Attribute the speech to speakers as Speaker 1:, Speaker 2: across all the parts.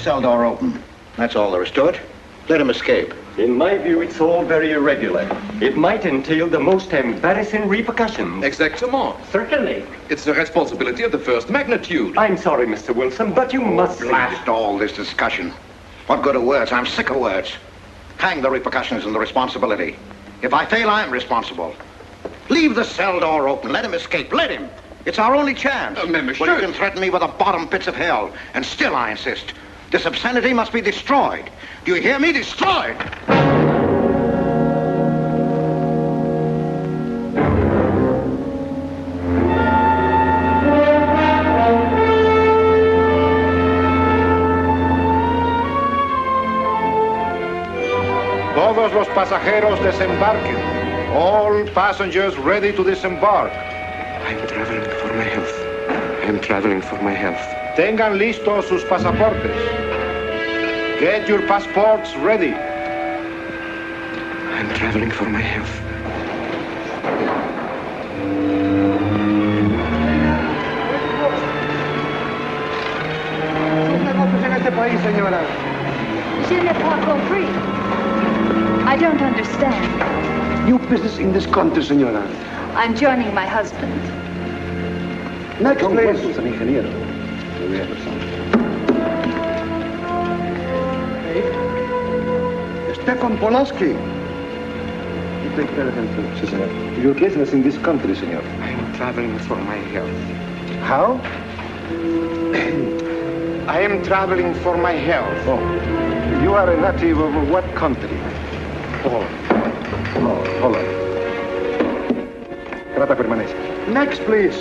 Speaker 1: cell door open. That's all there is to it. Let him escape.
Speaker 2: In my view, it's all very irregular. It might entail the most embarrassing repercussions.
Speaker 3: Exactement.
Speaker 2: Certainly.
Speaker 3: It's a responsibility of the first magnitude.
Speaker 2: I'm sorry, Mr. Wilson, but you must...
Speaker 1: Blast all this discussion. What good are words? I'm sick of words. Hang the repercussions and the responsibility. If I fail, I'm responsible. Leave the cell door open. Let him escape. Let him. It's our only chance.
Speaker 3: Monsieur.
Speaker 1: Well, you can threaten me with the bottom pits of hell, and still I insist. This obscenity must be destroyed. Do you hear me? Destroyed!
Speaker 4: Todos los pasajeros desembarquen. All passengers ready to disembark.
Speaker 5: I'm traveling for my health. I'm traveling for my health.
Speaker 4: Tengan listos sus pasaportes. Get your passports ready.
Speaker 5: I'm traveling for my health.
Speaker 6: Je n'ai pas compris. I don't understand.
Speaker 7: New business in this country, senora.
Speaker 6: I'm joining my husband.
Speaker 7: Next, please. Stefan Polaski. You take care of him, too, senor. Your business in this country, senor.
Speaker 5: I'm traveling for my health.
Speaker 4: How? I am traveling for my health.
Speaker 7: Oh. You are a native of what country?
Speaker 4: Poland.
Speaker 7: Oh, Holland. Trata permanece. Next, please.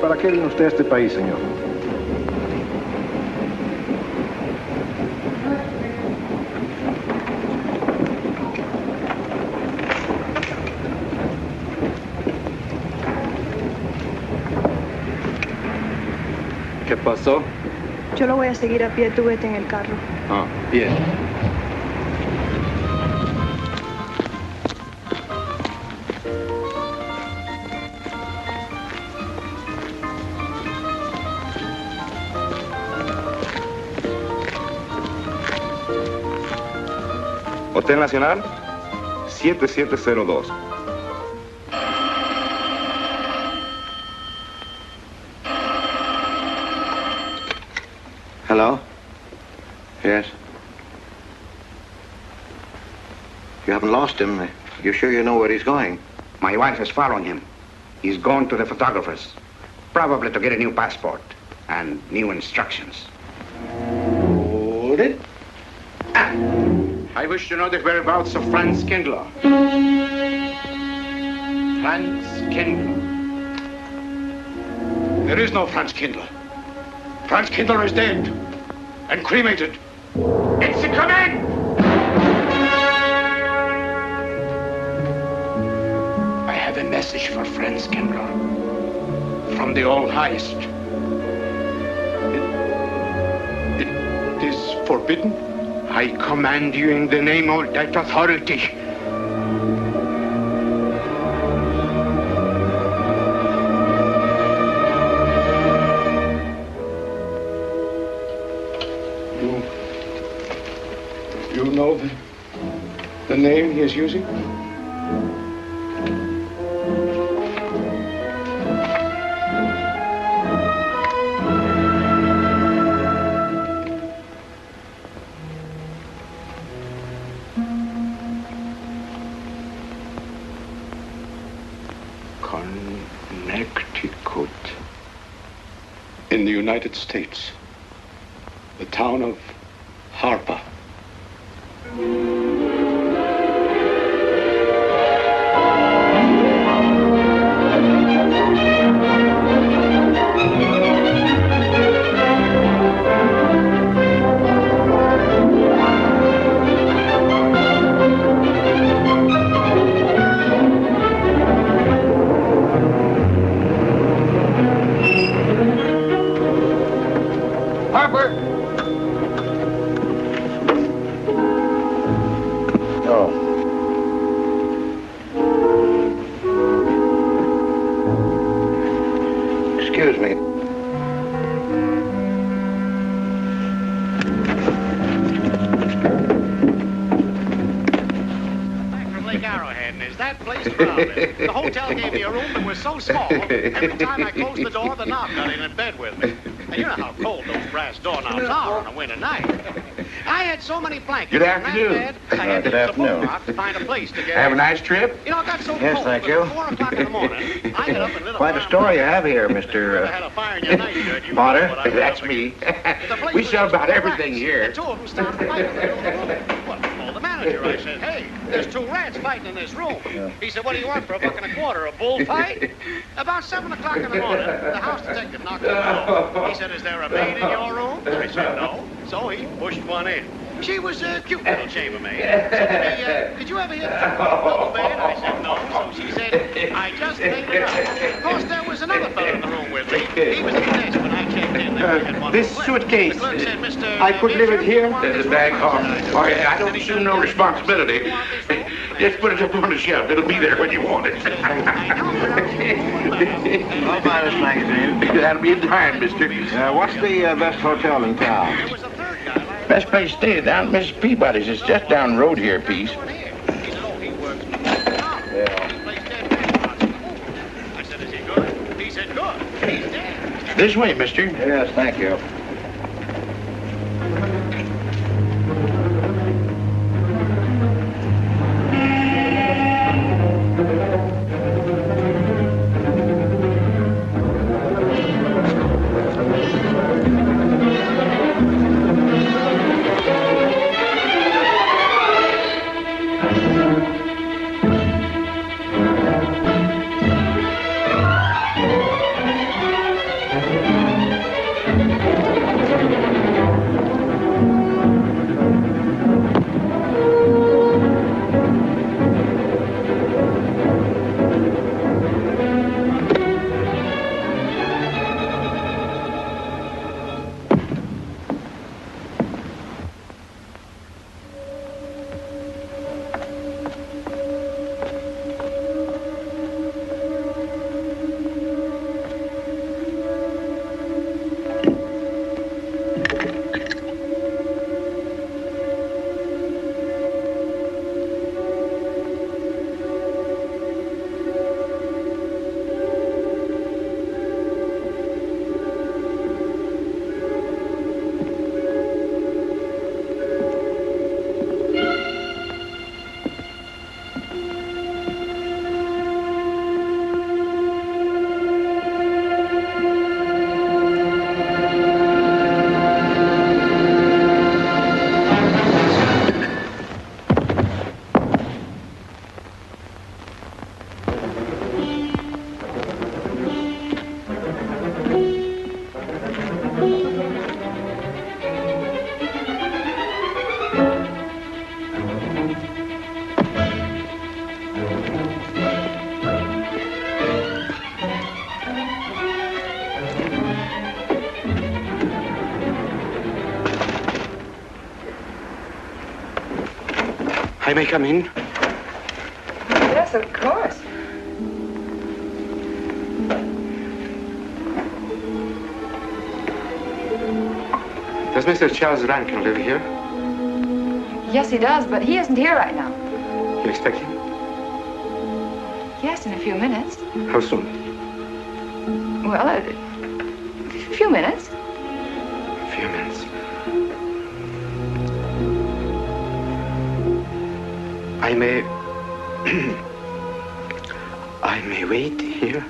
Speaker 7: ¿Para qué vino usted a este país, señor?
Speaker 3: ¿Qué pasó?
Speaker 8: Yo lo voy a seguir a pie, tú vete en el carro.
Speaker 3: Ah, bien.
Speaker 4: Hotel Nacional, 7702.
Speaker 1: Hello? Yes? You haven't lost him. You sure you know where he's going?
Speaker 9: My wife is following him. He's going to the photographer's, probably to get a new passport and new instructions.
Speaker 1: Hold it.
Speaker 9: I wish to know the whereabouts of Franz Kindler. Franz Kindler.
Speaker 1: There is no Franz Kindler. Franz Kindler is dead and cremated.
Speaker 9: It's a command! I have a message for Franz Kindler from the All-Highest.
Speaker 1: It is forbidden?
Speaker 9: I command you in the name of that authority.
Speaker 1: You know the name he is using?
Speaker 9: Connecticut.
Speaker 1: In the United States. The town of Harper.
Speaker 9: Harper!
Speaker 1: Excuse me. that place crowded. The hotel gave me a room that was so small, every time I closed the door, the knob got in bed with me. And you know how cold those brass doorknobs are on a winter night. I had so many blankets
Speaker 9: Good
Speaker 1: in that
Speaker 9: afternoon.
Speaker 1: bed, I had to use the phone out to find a place to get
Speaker 9: Have a
Speaker 1: in.
Speaker 9: nice trip?
Speaker 1: You know, it got so
Speaker 4: Yes,
Speaker 1: cold
Speaker 4: thank
Speaker 1: that
Speaker 4: you.
Speaker 1: at 4 o'clock in the morning, I got up and lit a
Speaker 4: Quite a
Speaker 1: fire
Speaker 4: story you
Speaker 1: in my
Speaker 4: have here,
Speaker 1: house. If you ever
Speaker 4: Mr.
Speaker 1: had a fire in your night shirt, you
Speaker 4: Potter.
Speaker 1: know what I was
Speaker 9: That's
Speaker 1: up
Speaker 9: me.
Speaker 1: against. The place
Speaker 9: We
Speaker 1: was
Speaker 9: sell
Speaker 1: just
Speaker 9: about
Speaker 1: full of
Speaker 9: everything
Speaker 1: rats,
Speaker 9: here.
Speaker 1: And two of them started fighting in the middle of the room. Well, I told the manager, I said, hey, there's 2 rats fighting in this room. He said, what do you want for $1.25, a bullfight? About 7 o'clock in the morning, the house detective knocked on the door. He said, is there a maid in your room? I said, no. So he pushed one in. She was a cute little chambermaid. Said to me, did you ever hear the double bed? I said, no. So she said, I just made it up. Of course, there was another fellow in the room with me. He was at the desk when I checked in. There we had one
Speaker 9: This
Speaker 1: left.
Speaker 9: suitcase,
Speaker 1: The clerk said, Mr.
Speaker 9: I could leave it here.
Speaker 1: Beecher,
Speaker 9: There's a bag off. Oh, yeah, I don't assume no responsibility. Just put it up on the shelf. It'll be there when you want it.
Speaker 4: I'll buy this magazine.
Speaker 9: That'll be in time, mister.
Speaker 4: What's the best hotel in town?
Speaker 1: There was a third guy.
Speaker 9: Best place to stay down at Mrs. Peabody's. It's just down the road here a piece.
Speaker 1: He said, oh, he works for the He plays dead restaurants in the movie. I said, is he good? He said, good. He's dead.
Speaker 9: This way, mister.
Speaker 4: Yes, thank you.
Speaker 5: I may come in?
Speaker 10: Yes, of course.
Speaker 5: Does Mr. Charles Rankin live here?
Speaker 10: Yes, he does, but he isn't here right now.
Speaker 5: You expect him?
Speaker 10: Yes, in a few minutes.
Speaker 5: How soon?
Speaker 10: Well, a few minutes.
Speaker 5: A few minutes. I may... I may wait here?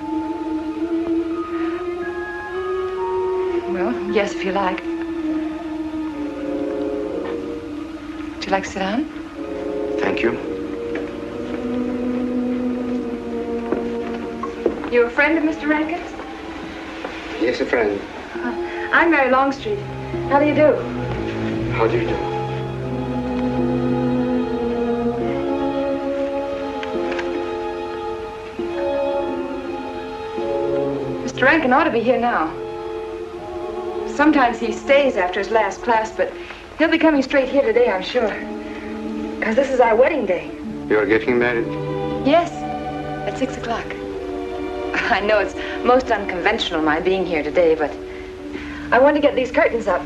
Speaker 10: Well, yes, if you like. Would you like to sit down?
Speaker 5: Thank you.
Speaker 10: You a friend of Mr. Rankin's?
Speaker 5: Yes, a friend.
Speaker 10: I'm Mary Longstreet. How do you do?
Speaker 5: How do you do?
Speaker 10: Mr. Rankin ought to be here now. Sometimes he stays after his last class, but he'll be coming straight here today, I'm sure. Because this is our wedding day.
Speaker 5: You're getting married?
Speaker 10: Yes, at 6 o'clock. I know it's most unconventional, my being here today, but I want to get these curtains up.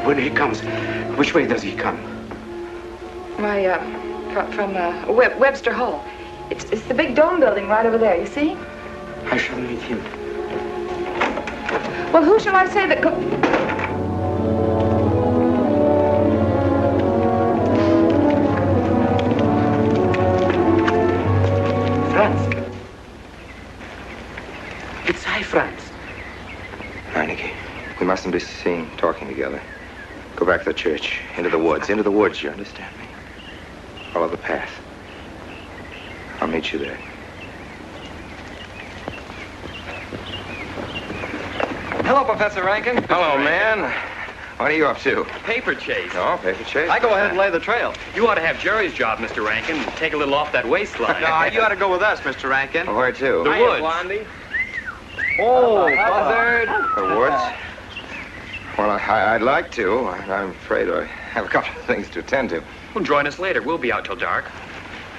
Speaker 5: When he comes, which way does he come?
Speaker 10: Why, from Webster Hall. It's the big dome building right over there, you see?
Speaker 5: I shall meet him.
Speaker 10: Well, who shall I say that
Speaker 5: Franz. It's I, Franz.
Speaker 11: Meinike, we mustn't be seen talking together. Go back to the church, into the woods, you understand me? Follow the path. I'll meet you there.
Speaker 2: Hello, Professor Rankin.
Speaker 11: Hello, man. What are you up to?
Speaker 12: Paper chase.
Speaker 11: Oh, paper chase?
Speaker 12: I go ahead and lay the trail. You ought to have Jerry's job, Mr. Rankin, and take a little off that waistline.
Speaker 2: No, you ought to go with us, Mr. Rankin.
Speaker 11: Well, where to?
Speaker 12: The woods.
Speaker 2: Blondie. Oh, buzzard.
Speaker 11: The woods? Well, I'd like to. I'm afraid I have a couple of things to attend to.
Speaker 12: Well, join us later. We'll be out till dark.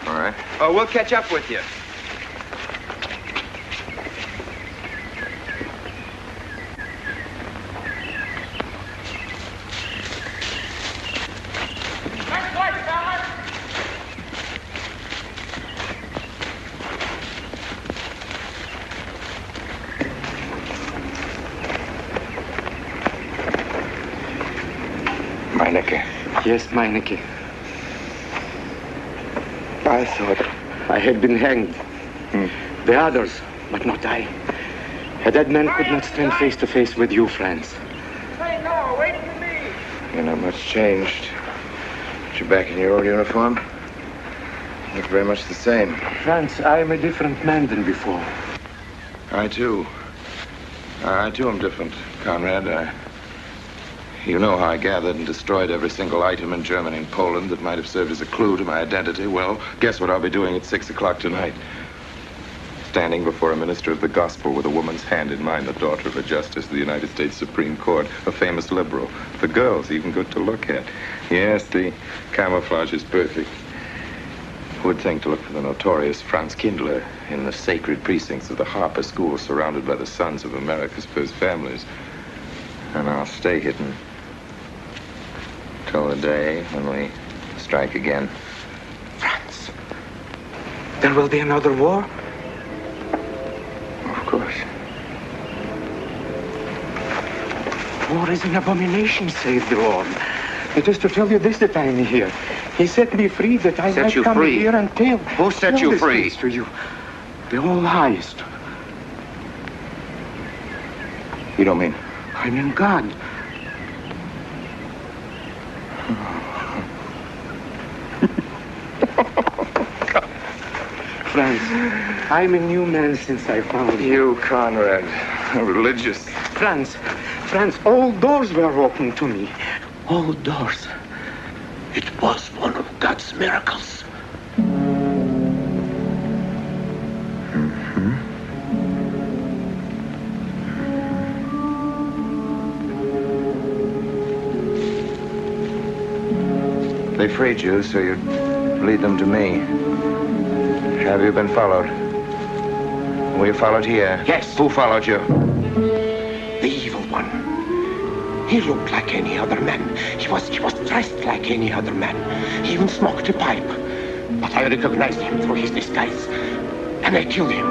Speaker 11: All right.
Speaker 2: Oh, we'll catch up with you.
Speaker 11: Meinike.
Speaker 5: Yes, Meinike. I thought I had been hanged. The others, but not I. A dead man could not stand face to face with you, Franz.
Speaker 4: Hey, no, wait for me.
Speaker 11: You're not much changed. But you're back in your old uniform. Look very much the same.
Speaker 5: Franz, I am a different man than before.
Speaker 11: I too am different, Conrad. You know how I gathered and destroyed every single item in Germany and Poland that might have served as a clue to my identity. Well, guess what I'll be doing at 6 o'clock tonight? Standing before a minister of the gospel with a woman's hand in mine, the daughter of a justice of the United States Supreme Court, a famous liberal. The girl's even good to look at. Yes, the camouflage is perfect. Who would think to look for the notorious Franz Kindler in the sacred precincts of the Harper School, surrounded by the sons of America's first families? And I'll stay hidden till the day when we strike again.
Speaker 5: Franz, there will be another war?
Speaker 11: Of course.
Speaker 5: War is an abomination, saith the Lord. It is to tell you this that I am here. He set me free that I might come here and tell.
Speaker 11: Who set you free?
Speaker 5: To you, the All Highest.
Speaker 11: You don't mean?
Speaker 5: I mean God. Franz, I'm a new man since I found you.
Speaker 11: You, Conrad, religious.
Speaker 5: Franz, all doors were open to me. All doors. It was one of God's miracles.
Speaker 11: They freed you so you'd lead them to me. Have you been followed? Were you followed here?
Speaker 5: Yes.
Speaker 11: Who followed you?
Speaker 5: The evil one. He looked like any other man. He was dressed like any other man. He even smoked a pipe. But I recognized him through his disguise. And I killed him,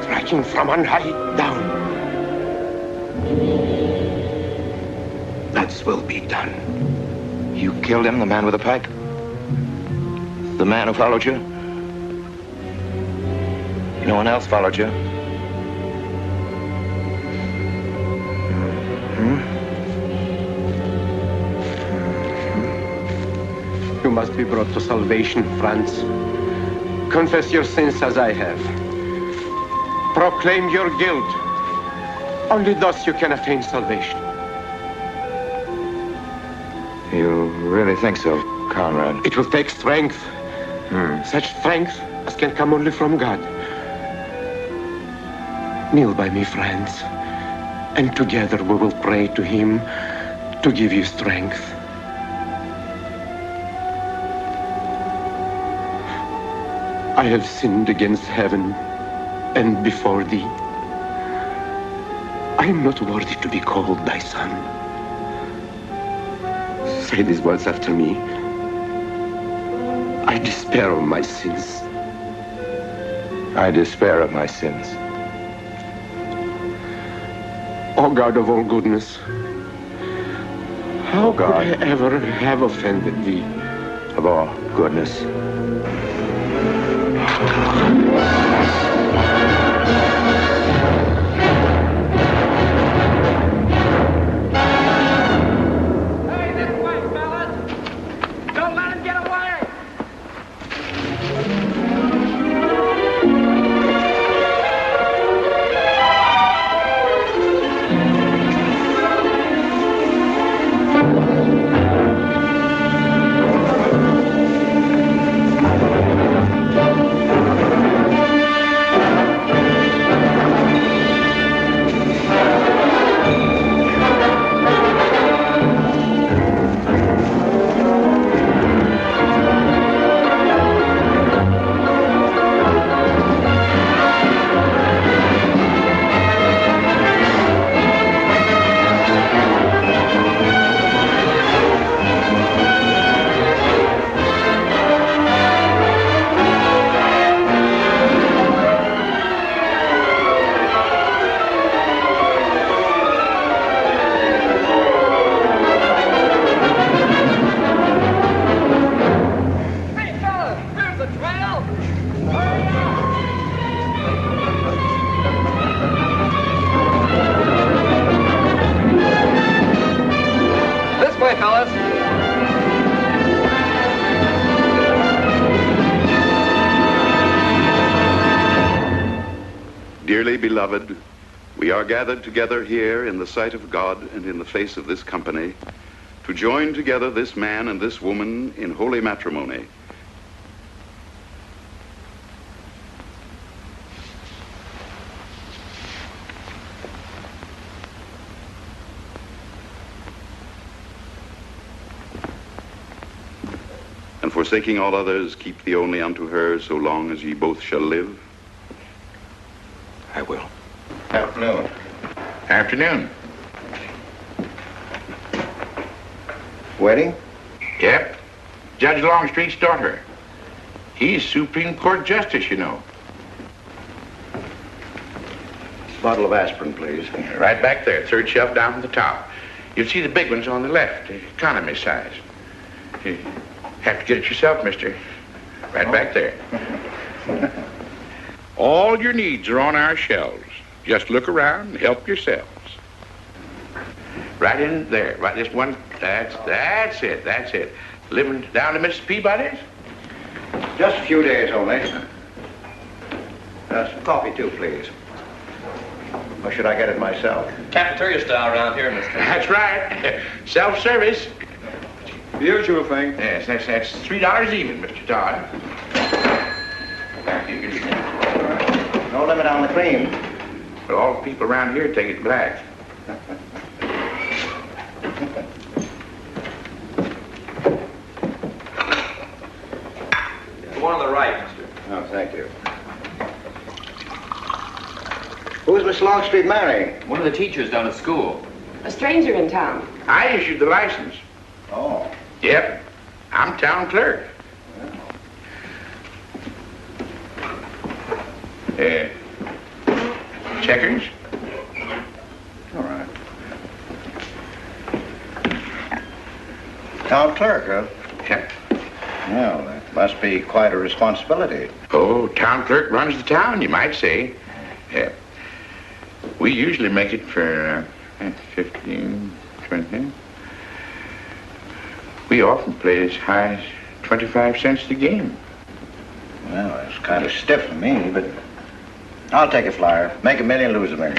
Speaker 5: striking from on high down. God's will be done.
Speaker 11: You killed him, the man with the pipe? The man who followed you? No one else followed you?
Speaker 5: You must be brought to salvation, Franz. Confess your sins as I have. Proclaim your guilt. Only thus you can attain salvation.
Speaker 11: You really think so, Conrad?
Speaker 5: It will take strength. Such strength as can come only from God. Kneel by me, Franz, and together we will pray to him to give you strength. I have sinned against heaven and before thee. I am not worthy to be called thy son. say these words after me. I despair of my sins.
Speaker 11: I despair of my sins.
Speaker 5: O God of all goodness, how could I ever have offended thee?
Speaker 11: Of all goodness.
Speaker 13: Dearly beloved, we are gathered together here in the sight of God and in the face of this company to join together this man and this woman in holy matrimony. And forsaking all others, keep thee only unto her so long as ye both shall live.
Speaker 11: I will.
Speaker 14: Afternoon.
Speaker 9: Afternoon.
Speaker 14: Wedding?
Speaker 9: Yep. Judge Longstreet's daughter. He's Supreme Court Justice, you know.
Speaker 14: Bottle of aspirin, please.
Speaker 9: Right back there, third shelf down from the top. You'll see the big ones on the left, the economy size. You have to get it yourself, mister. Right back there. All your needs are on our shelves. Just look around and help yourselves. Right in there, right this one, that's it. Living down to Mrs. Peabody's?
Speaker 14: Just a few days only. Some coffee too, please. Or should I get it myself?
Speaker 12: Cafeteria style around here, mister.
Speaker 9: That's right. Self-service.
Speaker 4: The usual thing.
Speaker 9: Yes, that's $3 even, Mr. Todd. You can...
Speaker 14: No limit on the cream.
Speaker 9: But all the people around here take it black.
Speaker 12: The one on the right, mister.
Speaker 14: Oh, thank you. Who's Miss Longstreet marrying?
Speaker 12: One of the teachers down at school.
Speaker 10: A stranger in town.
Speaker 9: I issued the license.
Speaker 14: Oh.
Speaker 9: Yep. I'm town clerk. Checkers?
Speaker 14: All right. Town clerk, huh?
Speaker 9: Yep.
Speaker 14: Well, that must be quite a responsibility.
Speaker 9: Oh, town clerk runs the town, you might say. Yeah. We usually make it for 15, 20. We often play as high as 25 cents a game.
Speaker 14: Well, that's kind of stiff for me, but I'll take a flyer. Make $1 million, lose $1 million.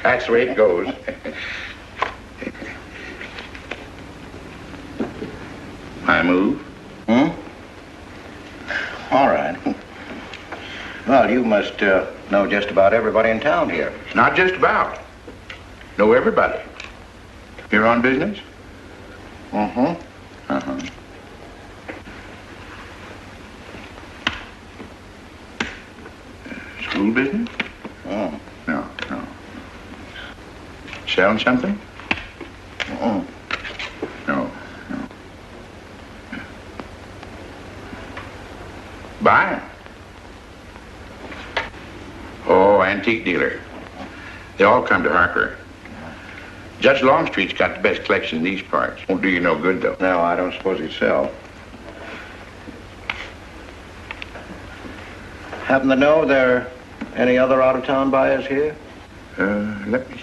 Speaker 9: That's the way it goes. My move?
Speaker 14: All right. Well, you must know just about everybody in town here.
Speaker 9: Not just about. Know everybody. You're on business?
Speaker 14: Uh-huh.
Speaker 9: Uh-huh. School business?
Speaker 14: Oh.
Speaker 9: No. Selling something?
Speaker 14: Uh-uh.
Speaker 9: No. antique dealer. They all come to Harker. Judge Longstreet's got the best collection in these parts. Won't do you no good, though.
Speaker 14: No, I don't suppose he'd sell. Happen to know there are any other out-of-town buyers here?
Speaker 9: Let me...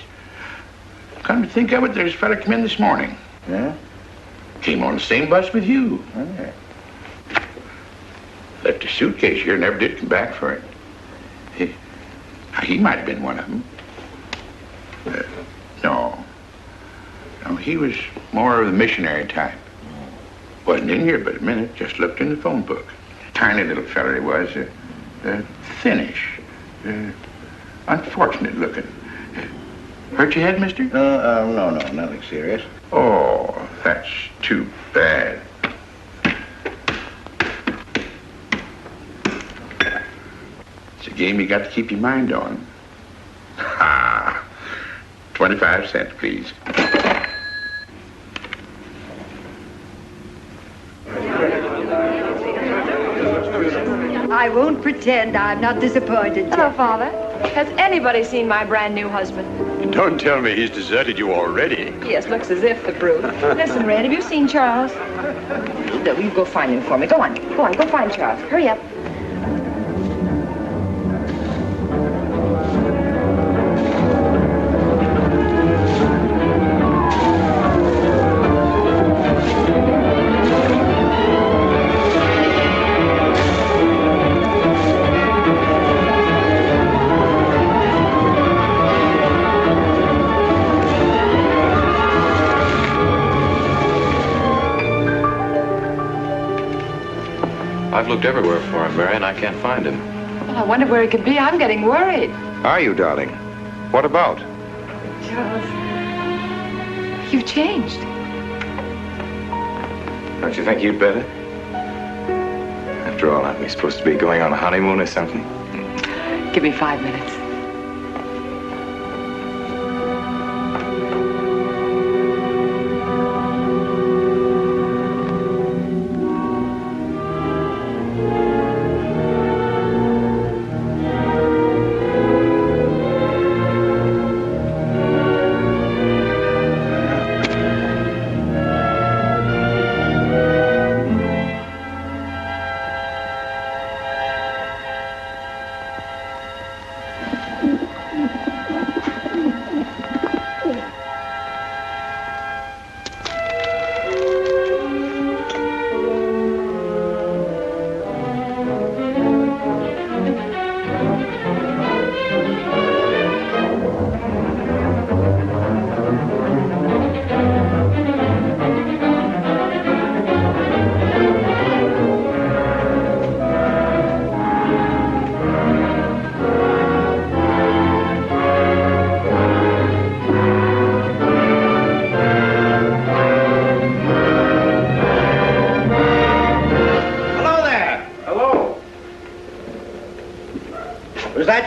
Speaker 9: Come to think of it, there's a fella come in this morning.
Speaker 14: Yeah?
Speaker 9: Came on the same bus with you.
Speaker 14: Okay.
Speaker 9: Left a suitcase here, never did come back for it. He might have been one of them. No. No, he was more of the missionary type. Wasn't in here but a minute, just looked in the phone book. Tiny little fella he was, thinnish, unfortunate looking. Hurt your head, mister?
Speaker 14: No, nothing serious.
Speaker 9: Oh, that's too bad. It's a game you got to keep your mind on. Ha! 25 cents, please.
Speaker 15: I won't pretend I'm not disappointed.
Speaker 10: Hello, Father. Has anybody seen my brand new husband?
Speaker 2: Don't tell me he's deserted you already.
Speaker 10: Yes, looks as if, the brute. Listen, Red, have you seen Charles? No, you go find him for me. Go on, go find Charles. Hurry up.
Speaker 3: I've looked everywhere for him, Mary, and I can't find him.
Speaker 10: Well, I wonder where he could be. I'm getting worried.
Speaker 11: Are you, darling? What about?
Speaker 10: Charles, you've changed.
Speaker 11: Don't you think you'd better? After all, aren't we supposed to be going on a honeymoon or something?
Speaker 10: Give me 5 minutes.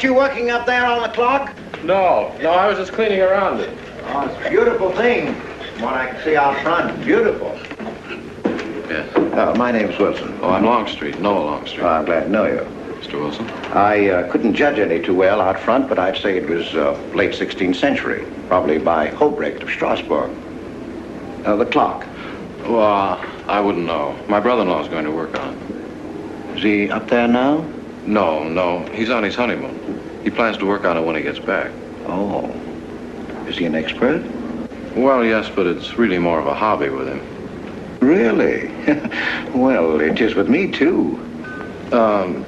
Speaker 14: You working up there on the clock?
Speaker 3: No, I was just cleaning around it.
Speaker 14: Oh, it's a beautiful thing. From what I can see out front, beautiful.
Speaker 3: Yes.
Speaker 14: My name's Wilson.
Speaker 3: Oh, I'm Longstreet, Noah Longstreet.
Speaker 14: I'm glad to know you.
Speaker 3: Mr. Wilson?
Speaker 14: I couldn't judge any too well out front, but I'd say it was late 16th century, probably by Habrecht of Strasbourg. The clock.
Speaker 3: Well, I wouldn't know. My brother-in-law's going to work on it.
Speaker 14: Is he up there now?
Speaker 3: No. He's on his honeymoon. He plans to work on it when he gets back.
Speaker 14: Oh. Is he an expert?
Speaker 3: Well, yes, but it's really more of a hobby with him.
Speaker 14: Really? Well, it is with me, too.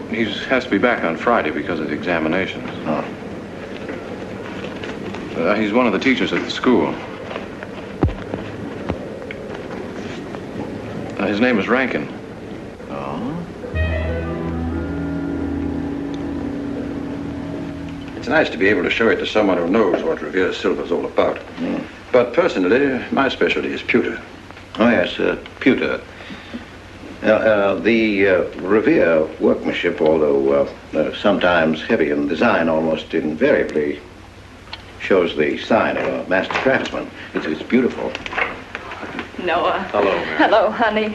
Speaker 3: He has to be back on Friday because of the examinations.
Speaker 14: Oh.
Speaker 3: He's one of the teachers at the school. His name is Rankin.
Speaker 16: It's nice to be able to show it to someone who knows what Revere silver's all about. But personally, my specialty is pewter.
Speaker 14: Oh, yes, pewter. The Revere workmanship, although sometimes heavy in design, almost invariably shows the sign of a master craftsman. It's beautiful.
Speaker 10: Noah.
Speaker 3: Hello, Mary.
Speaker 10: Hello, honey.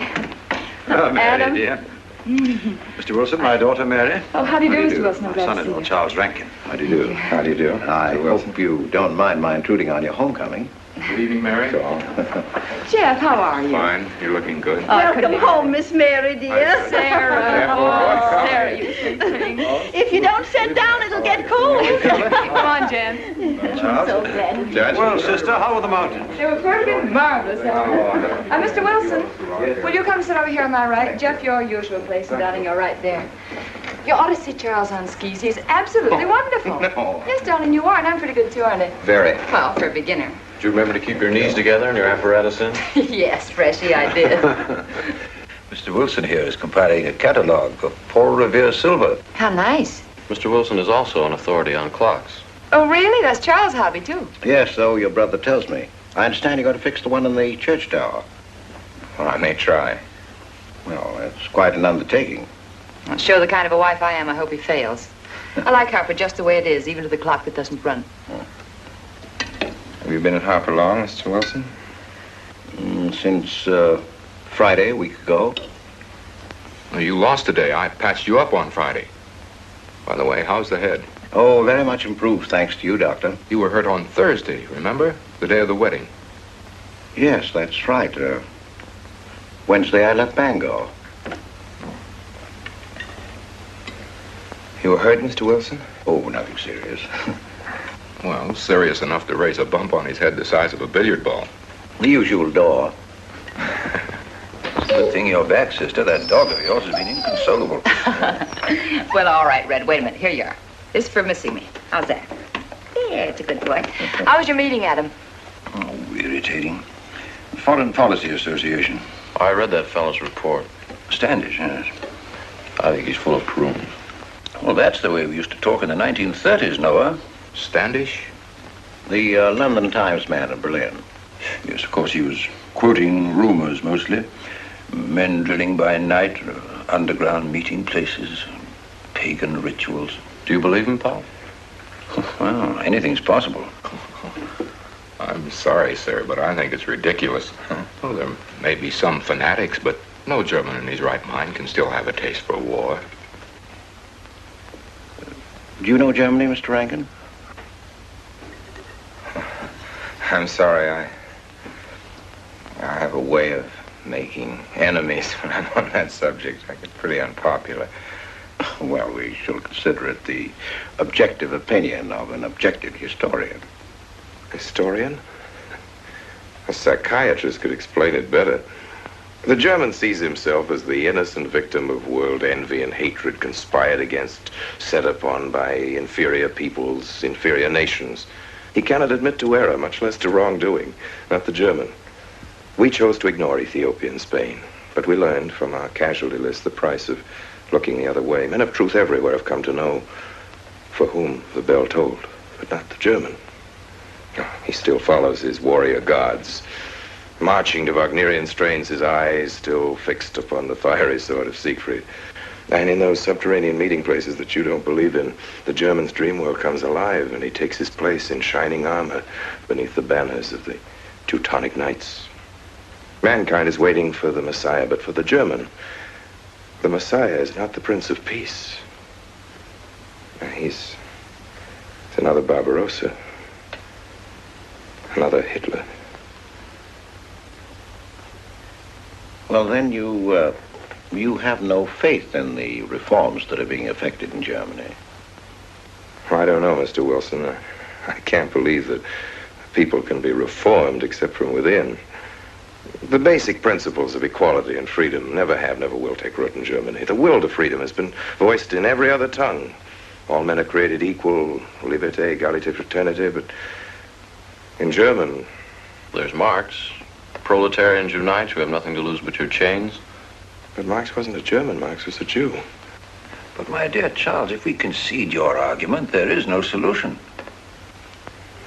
Speaker 16: Oh, Mary,
Speaker 10: Adam.
Speaker 16: dear. Mr. Wilson, my daughter Mary.
Speaker 10: Oh, how do you do, Mr. Wilson? I'm
Speaker 16: My
Speaker 10: glad to see
Speaker 16: son-in-law,
Speaker 10: you.
Speaker 16: Charles Rankin.
Speaker 14: How do you do?
Speaker 16: How do you do?
Speaker 14: I hope you don't mind my intruding on your homecoming.
Speaker 3: Good evening, Mary.
Speaker 10: Jeff, how are you?
Speaker 3: Fine. You're looking good.
Speaker 8: Welcome home, Miss Mary, dear.
Speaker 10: Sarah.
Speaker 8: Oh,
Speaker 10: Sarah, you sweet thing.
Speaker 8: If you don't sit down, it'll get cold.
Speaker 10: Come on, Jen.
Speaker 8: I'm so glad.
Speaker 16: Well, sister, how were the mountains?
Speaker 10: They were perfectly marvelous. Mr. Wilson, will you come sit over here on my right? Jeff, your usual place, and darling, you're right there. You ought to see Charles on skis. He's absolutely wonderful.
Speaker 3: No.
Speaker 10: Yes, darling, you are, and I'm pretty good too, aren't I?
Speaker 3: Very.
Speaker 10: Well, for a beginner.
Speaker 3: Do you remember to keep your knees together and your apparatus in?
Speaker 10: Yes, Freshy, I did.
Speaker 16: Mr. Wilson here is compiling a catalogue of Paul Revere's silver.
Speaker 10: How nice.
Speaker 3: Mr. Wilson is also an authority on clocks.
Speaker 10: Oh, really? That's Charles' hobby, too.
Speaker 14: Yes, so your brother tells me. I understand you're going to fix the one in the church tower.
Speaker 11: Well, I may try.
Speaker 14: Well, that's quite an undertaking.
Speaker 10: Well, show the kind of a wife I am, I hope he fails. I like Harper just the way it is, even to the clock that doesn't run.
Speaker 11: Have you been at Harper long, Mr. Wilson?
Speaker 14: Since Friday, a week ago.
Speaker 17: Well, you lost today. I patched you up on Friday. By the way, how's the head?
Speaker 14: Oh, very much improved, thanks to you, Doctor.
Speaker 17: You were hurt on Thursday, remember? The day of the wedding.
Speaker 14: Yes, that's right. Wednesday, I left Bangor.
Speaker 11: You were hurt, Mr. Wilson?
Speaker 14: Oh, nothing serious.
Speaker 17: Well, serious enough to raise a bump on his head the size of a billiard ball.
Speaker 14: The usual door.
Speaker 16: Good thing you're back, sister. That dog of yours has been inconsolable.
Speaker 10: Well, all right, Red. Wait a minute. Here you are. This is for missing me. How's that? Yeah, it's a good boy. How was your meeting, Adam?
Speaker 16: Oh, irritating. Foreign Policy Association.
Speaker 3: I read that fellow's report.
Speaker 16: Standish, yes.
Speaker 3: I think he's full of prunes.
Speaker 16: Well, that's the way we used to talk in the 1930s, Noah.
Speaker 17: Standish?
Speaker 14: The London Times man in Berlin.
Speaker 16: Yes, of course, he was quoting rumors mostly. Men drilling by night, underground meeting places, pagan rituals.
Speaker 3: Do you believe him, Paul?
Speaker 16: Well, anything's possible.
Speaker 17: I'm sorry, sir, but I think it's ridiculous. Well, there may be some fanatics, but no German in his right mind can still have a taste for war.
Speaker 14: Do you know Germany, Mr. Rankin?
Speaker 11: I'm sorry, I have a way of making enemies when I'm on that subject. I get pretty unpopular.
Speaker 14: Well, we shall consider it the objective opinion of an objective historian.
Speaker 11: Historian? A psychiatrist could explain it better. The German sees himself as the innocent victim of world envy and hatred conspired against, set upon by inferior peoples, inferior nations. He cannot admit to error, much less to wrongdoing. Not the German. We chose to ignore Ethiopia and Spain, but we learned from our casualty list the price of looking the other way. Men of truth everywhere have come to know for whom the bell tolled, but not the German. He still follows his warrior gods, marching to Wagnerian strains, his eyes still fixed upon the fiery sword of Siegfried. And in those subterranean meeting places that you don't believe in, the German's dream world comes alive, and he takes his place in shining armor beneath the banners of the Teutonic Knights. Mankind is waiting for the Messiah, but for the German, the Messiah is not the Prince of Peace. He's another Barbarossa, another Hitler.
Speaker 14: Well, then you have no faith in the reforms that are being effected in Germany.
Speaker 11: I don't know, Mr. Wilson. I can't believe that people can be reformed except from within. The basic principles of equality and freedom never have, never will take root in Germany. The will to freedom has been voiced in every other tongue. All men are created equal, liberté, égalité, fraternité, but in German...
Speaker 3: There's Marx. Proletarians unite, you have nothing to lose but your chains.
Speaker 11: But Marx wasn't a German, Marx was a Jew.
Speaker 16: But my dear Charles, if we concede your argument, there is no solution.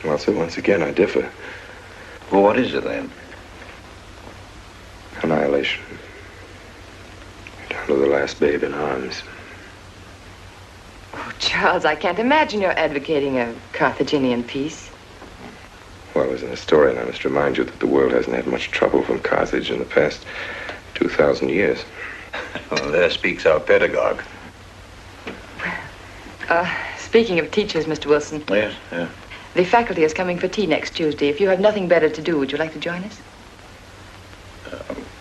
Speaker 11: Well, sir, once again, I differ.
Speaker 14: Well, what is it then?
Speaker 11: Annihilation. Down to the last babe in arms.
Speaker 10: Oh, Charles, I can't imagine you're advocating a Carthaginian peace.
Speaker 11: Well, as an historian, I must remind you that the world hasn't had much trouble from Carthage in the past 2,000 years.
Speaker 16: Well, there speaks our pedagogue.
Speaker 10: Speaking of teachers, Mr. Wilson.
Speaker 14: Yes, yeah.
Speaker 10: The faculty is coming for tea next Tuesday. If you have nothing better to do, would you like to join us?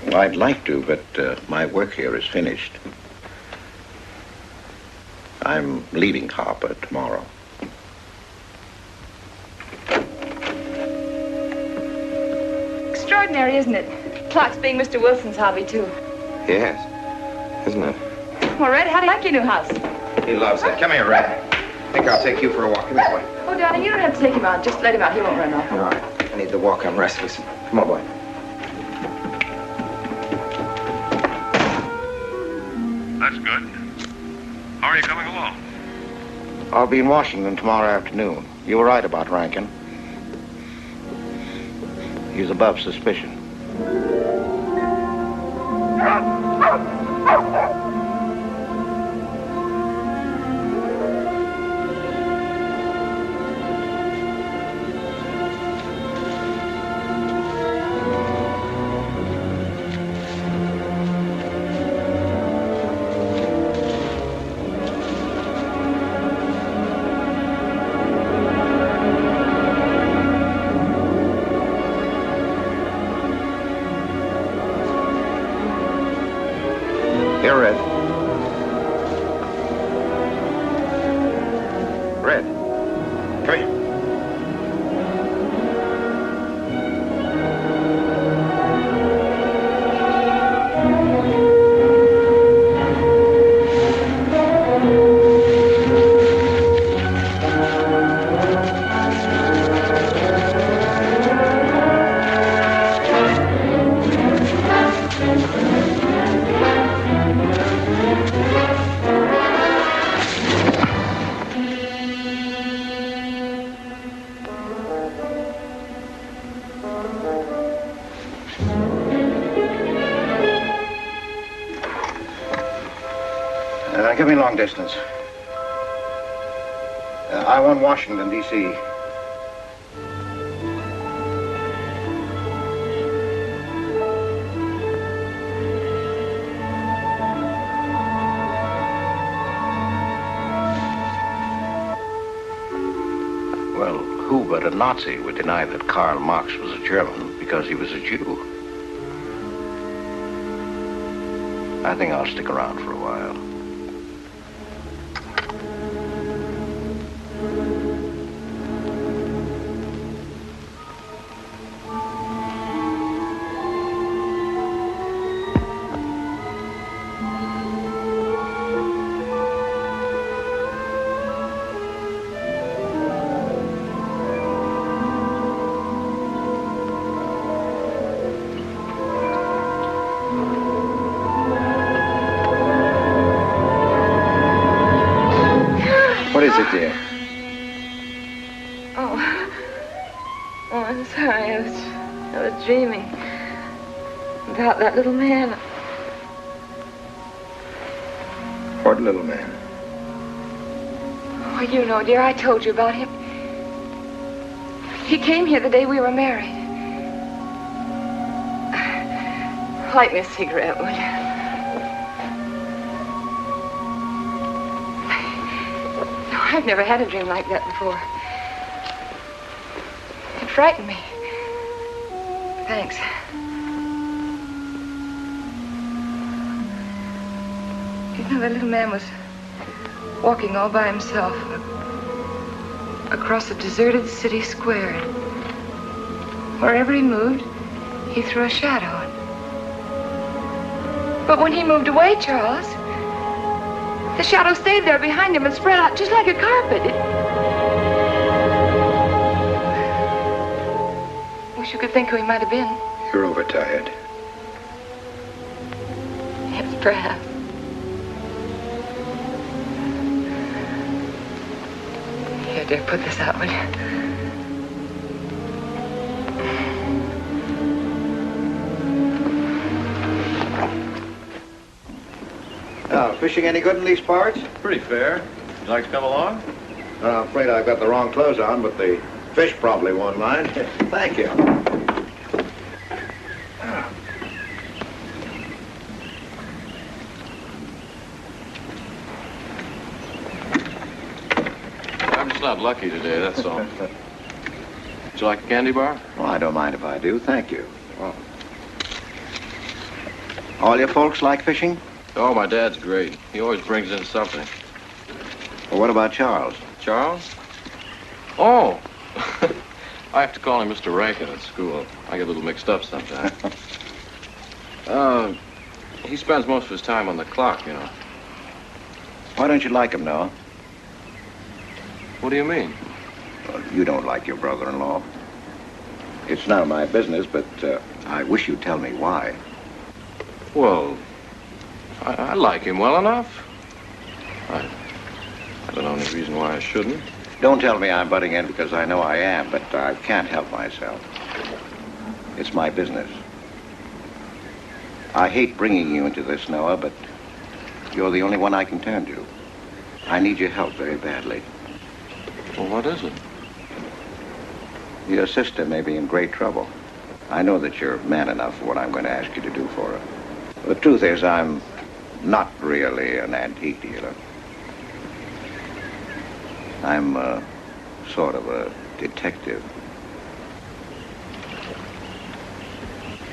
Speaker 14: Well, I'd like to, but my work here is finished. I'm leaving Harper tomorrow.
Speaker 10: Extraordinary, isn't it? Clocks being Mr. Wilson's hobby, too.
Speaker 11: Yes, isn't it?
Speaker 10: Well, Red, how do you like your new house?
Speaker 11: He loves it. Come here, Red. I think I'll take you for a walk. Come here, boy.
Speaker 10: Oh, darling, you don't have to take him out. Just let him out. He won't run off.
Speaker 11: All right. I need the walk. I'm restless. Come on, boy.
Speaker 18: That's good. How are you coming along?
Speaker 1: I'll be in Washington tomorrow afternoon. You were right about Rankin. He's above suspicion. Here, Red. Red, come here. Give me long distance. I want Washington, D.C. Well, who but a Nazi would deny that Karl Marx was a German because he was a Jew? I think I'll stick around for a while.
Speaker 11: What is it, dear?
Speaker 10: Oh, I'm sorry. I was dreaming about that little man.
Speaker 11: What little man?
Speaker 10: Oh, you know, dear, I told you about him. He came here the day we were married. Light me a cigarette, will you? No, I've never had a dream like that before. It frightened me. Thanks. You know, that little man was walking all by himself across a deserted city square. Wherever he moved, he threw a shadow. But when he moved away, Charles, the shadow stayed there behind him and spread out just like a carpet. Wish you could think who he might have been.
Speaker 11: You're overtired.
Speaker 10: Yes, perhaps. Here, dear, put this out, will you?
Speaker 1: Fishing any good in these parts?
Speaker 3: Pretty fair. Would you like to come along?
Speaker 1: I'm afraid I've got the wrong clothes on, but the fish probably won't mind. Thank you.
Speaker 3: I'm just not lucky today, that's all. Would you like a candy bar?
Speaker 14: Well, I don't mind if I do. Thank you. Well, all your folks like fishing?
Speaker 3: Oh, my dad's great. He always brings in something.
Speaker 14: Well, what about Charles?
Speaker 3: Charles? Oh! I have to call him Mr. Rankin at school. I get a little mixed up sometimes. He spends most of his time on the clock, you know.
Speaker 14: Why don't you like him, Noah?
Speaker 3: What do you mean?
Speaker 14: Well, you don't like your brother-in-law. It's none of my business, but I wish you'd tell me why.
Speaker 3: Well, I like him well enough. I don't know any reason why I shouldn't.
Speaker 14: Don't tell me I'm butting in because I know I am, but I can't help myself. It's my business. I hate bringing you into this, Noah, but you're the only one I can turn to. I need your help very badly.
Speaker 3: Well, what is it?
Speaker 14: Your sister may be in great trouble. I know that you're man enough for what I'm going to ask you to do for her. The truth is, I'm not really an antique dealer. I'm sort of a detective.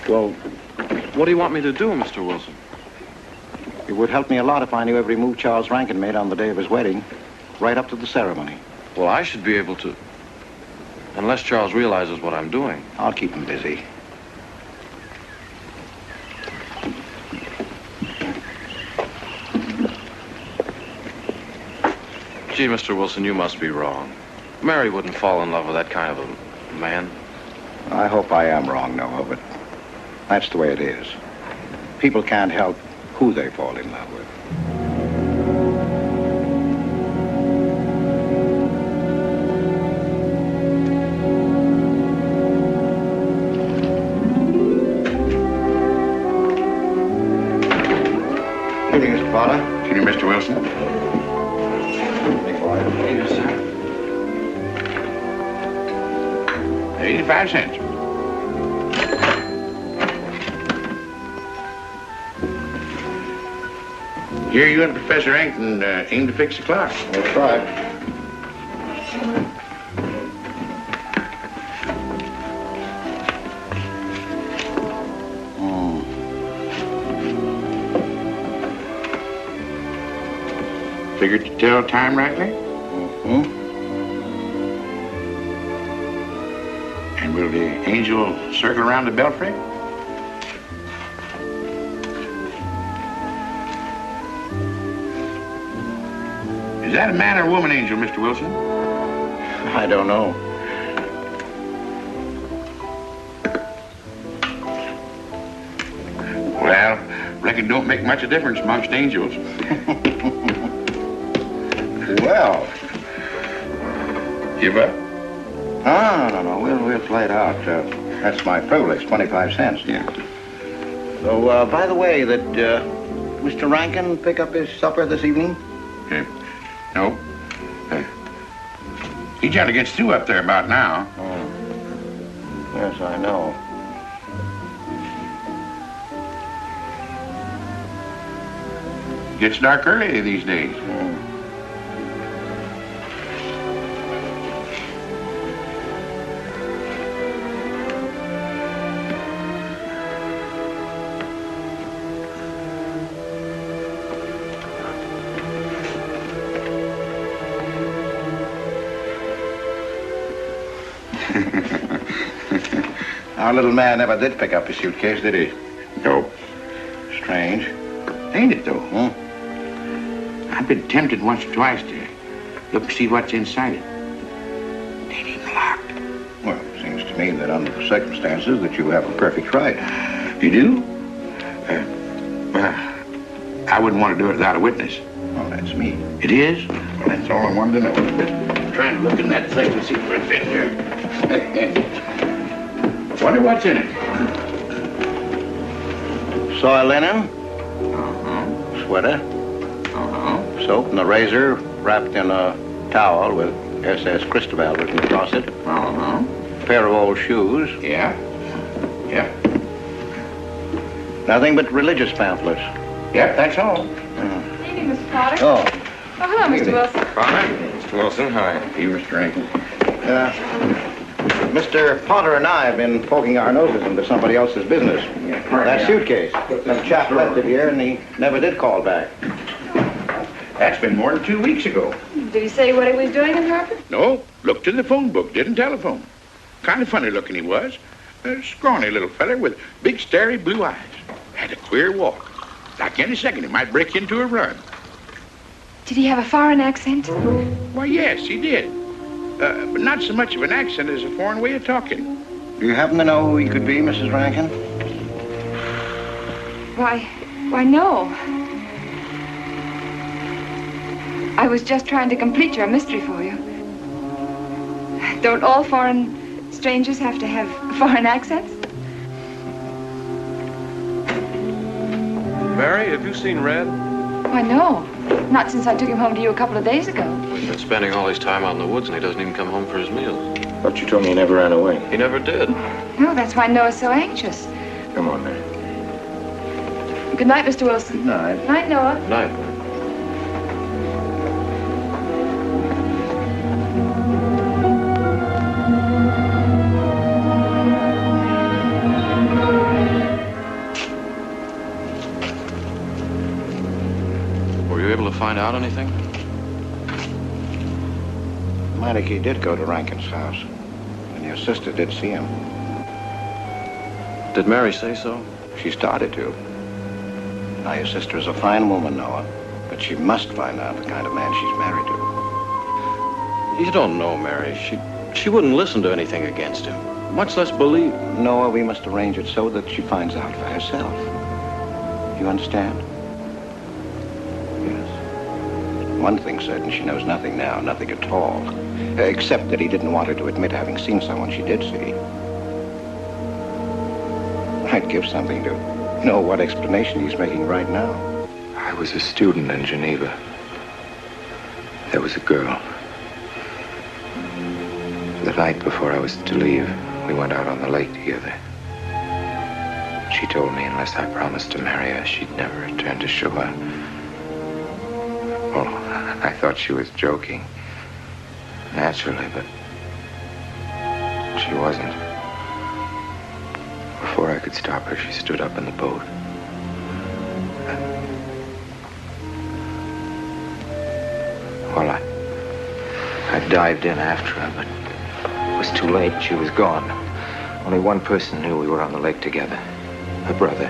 Speaker 1: Well, what do you want me to do, Mr. Wilson? It would help me a lot if I knew every move Charles Rankin made on the day of his wedding, right up to the ceremony.
Speaker 3: Well, I should be able to. Unless Charles realizes what I'm doing.
Speaker 1: I'll keep him busy.
Speaker 3: Gee, Mr. Wilson, you must be wrong. Mary wouldn't fall in love with that kind of a man.
Speaker 1: I hope I am wrong, Noah, but that's the way it is. People can't help who they fall in love with.
Speaker 9: Good evening, Mr. Potter. Good evening, Mr. Wilson. 85 cents. Here you and Professor Rankin aim to fix the clock.
Speaker 14: That's right.
Speaker 9: Figured to tell time rightly?
Speaker 14: Mm-hmm.
Speaker 9: And will the angel circle around the belfry? Is that a man or a woman angel, Mr. Wilson?
Speaker 1: I don't know.
Speaker 9: Well, reckon it don't make much of a difference amongst angels.
Speaker 1: Well.
Speaker 9: Give up?
Speaker 1: No. We'll play it out. That's my privilege, 25 cents.
Speaker 9: Yeah.
Speaker 1: So, by the way, did Mr. Rankin pick up his supper this evening?
Speaker 9: No. He generally gets through up there about now.
Speaker 1: Oh. Yes, I know.
Speaker 9: Gets dark early these days.
Speaker 1: Our little man never did pick up his suitcase, did he?
Speaker 9: No.
Speaker 1: Strange.
Speaker 9: Ain't it, though? I've been tempted once or twice to look and see what's inside it. Ain't even locked.
Speaker 1: Well, it seems to me that under the circumstances that you have a perfect right.
Speaker 9: You do? I wouldn't want to do it without a witness.
Speaker 1: Oh, that's me.
Speaker 9: It is? Well, that's all I wanted to know. I'm trying to look in that thing to see what's in here. Wonder what's in it.
Speaker 1: Soil linen.
Speaker 9: Uh-huh.
Speaker 1: Sweater.
Speaker 9: Uh-huh.
Speaker 1: Soap and a razor wrapped in a towel with SS Cristobal written across it.
Speaker 9: Uh-huh.
Speaker 1: A pair of old shoes.
Speaker 9: Yeah. Yeah.
Speaker 1: Nothing but religious pamphlets.
Speaker 9: Yep, that's all.
Speaker 10: Evening, Mr. Potter.
Speaker 1: Oh.
Speaker 10: Oh, hello, Mr. Wilson.
Speaker 9: Potter?
Speaker 3: Mr. Wilson. Hi.
Speaker 14: You, Mr. Rankin. Mr. Potter and I have been poking our noses into somebody else's business. That suitcase. Some chap left it here, and he never did call back.
Speaker 9: That's been more than 2 weeks ago.
Speaker 10: Did he say what he was doing in Hartford?
Speaker 9: No, looked in the phone book, didn't telephone. Kind of funny looking he was. A scrawny little feller with big, starry blue eyes. Had a queer walk. Like any second, he might break into a run.
Speaker 10: Did he have a foreign accent?
Speaker 9: Why, yes, he did. But not so much of an accent as a foreign way of talking.
Speaker 14: Do you happen to know who he could be, Mrs. Rankin?
Speaker 10: Why, no. I was just trying to complete your mystery for you. Don't all foreign strangers have to have foreign accents?
Speaker 3: Mary, have you seen Red?
Speaker 10: Why, no. Not since I took him home to you a couple of days ago.
Speaker 3: He's been spending all his time out in the woods, and he doesn't even come home for his meals.
Speaker 11: But you told me he never ran away.
Speaker 3: He never did.
Speaker 10: No, that's why Noah's so anxious.
Speaker 11: Come on, Mary.
Speaker 10: Good night, Mr. Wilson.
Speaker 14: Good night.
Speaker 10: Good night, Noah.
Speaker 3: Good night. Were you able to find out anything?
Speaker 14: Meinike did go to Rankin's house, and your sister did see him.
Speaker 3: Did Mary say so?
Speaker 14: She started to. Now, your sister is a fine woman, Noah, but she must find out the kind of man she's married to.
Speaker 3: You don't know Mary. She wouldn't listen to anything against him, much less believe.
Speaker 14: Noah, we must arrange it so that she finds out for herself. You understand? Yes. One thing's certain, she knows nothing now, nothing at all, except that he didn't want her to admit having seen someone she did see. I'd give something to know what explanation he's making right now.
Speaker 16: I was a student in Geneva. There was a girl. The night before I was to leave, we went out on the lake together. She told me unless I promised to marry her, she'd never return to shore. Well, I thought she was joking, naturally, but she wasn't. Before I could stop her, she stood up in the boat. Well, I dived in after her, but it was too late. She was gone. Only one person knew we were on the lake together. Her brother.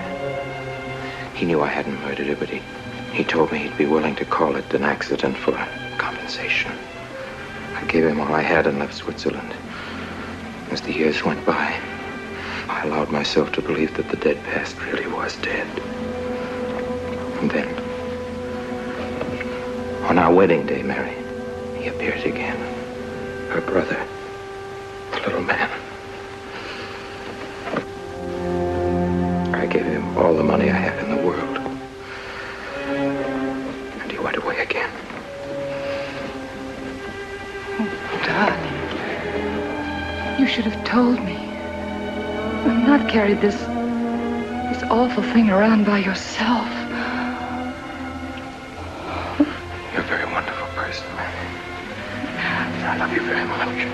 Speaker 16: He knew I hadn't murdered her, but he told me he'd be willing to call it an accident for compensation. I gave him all I had and left Switzerland. As the years went by, I allowed myself to believe that the dead past really was dead. And then, on our wedding day, Mary, he appeared again. Her brother, the little man. I gave him all the money I had in the world. And he went away again.
Speaker 10: Oh, darling. You should have told me. And not carried this awful thing around by yourself.
Speaker 16: You're a very wonderful person, Mary. I love you very much.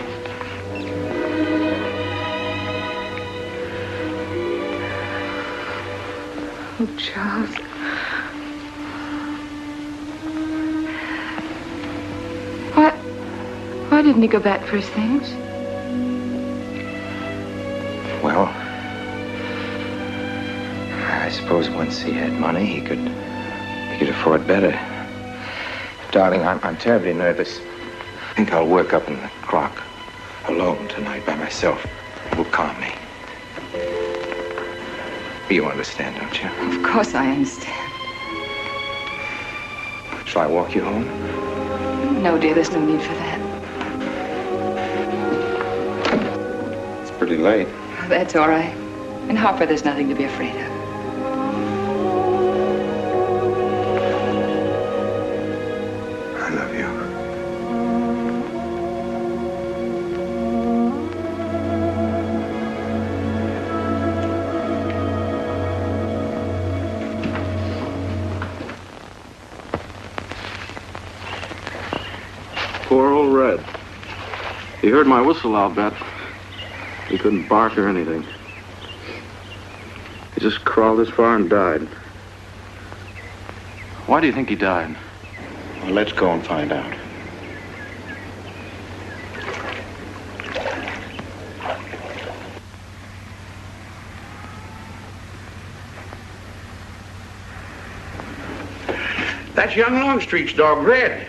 Speaker 10: Oh, Charles. Why didn't he go back for his things?
Speaker 16: Well, I suppose once he had money, he could afford better. Darling, I'm terribly nervous. I think I'll work up in the clock alone tonight by myself. It will calm me. You understand, don't you?
Speaker 10: Of course I understand.
Speaker 16: Shall I walk you home?
Speaker 10: No, dear, there's no need for that.
Speaker 11: It's pretty late.
Speaker 10: That's all right. In Harper, there's nothing to be afraid of.
Speaker 16: I love you.
Speaker 3: Poor old He heard my whistle, I'll bet. He couldn't bark or anything. He just crawled this far and died. Why do you think he died?
Speaker 14: Well, let's go and find out.
Speaker 9: That's young Longstreet's dog, Red.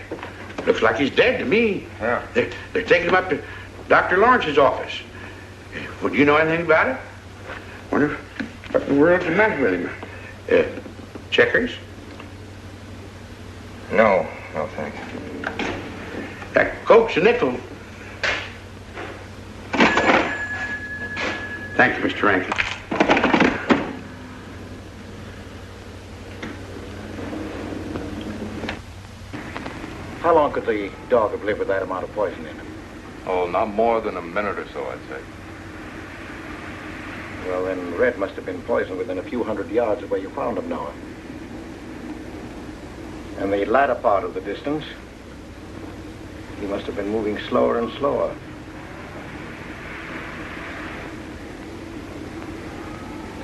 Speaker 9: Looks like he's dead to me.
Speaker 11: Yeah.
Speaker 9: They're taking him up to Dr. Lawrence's office. Would you know anything about it? Wonder what in the world's the matter with him? Checkers?
Speaker 16: No, thank you.
Speaker 9: That Coke's a nickel. Thank you, Mr. Rankin.
Speaker 14: How long could the dog have lived with that amount of poison in him?
Speaker 3: Oh, not more than a minute or so, I'd say.
Speaker 14: Well, then Red must have been poisoned within a few hundred yards of where you found him, Noah. And the latter part of the distance, he must have been moving slower and slower.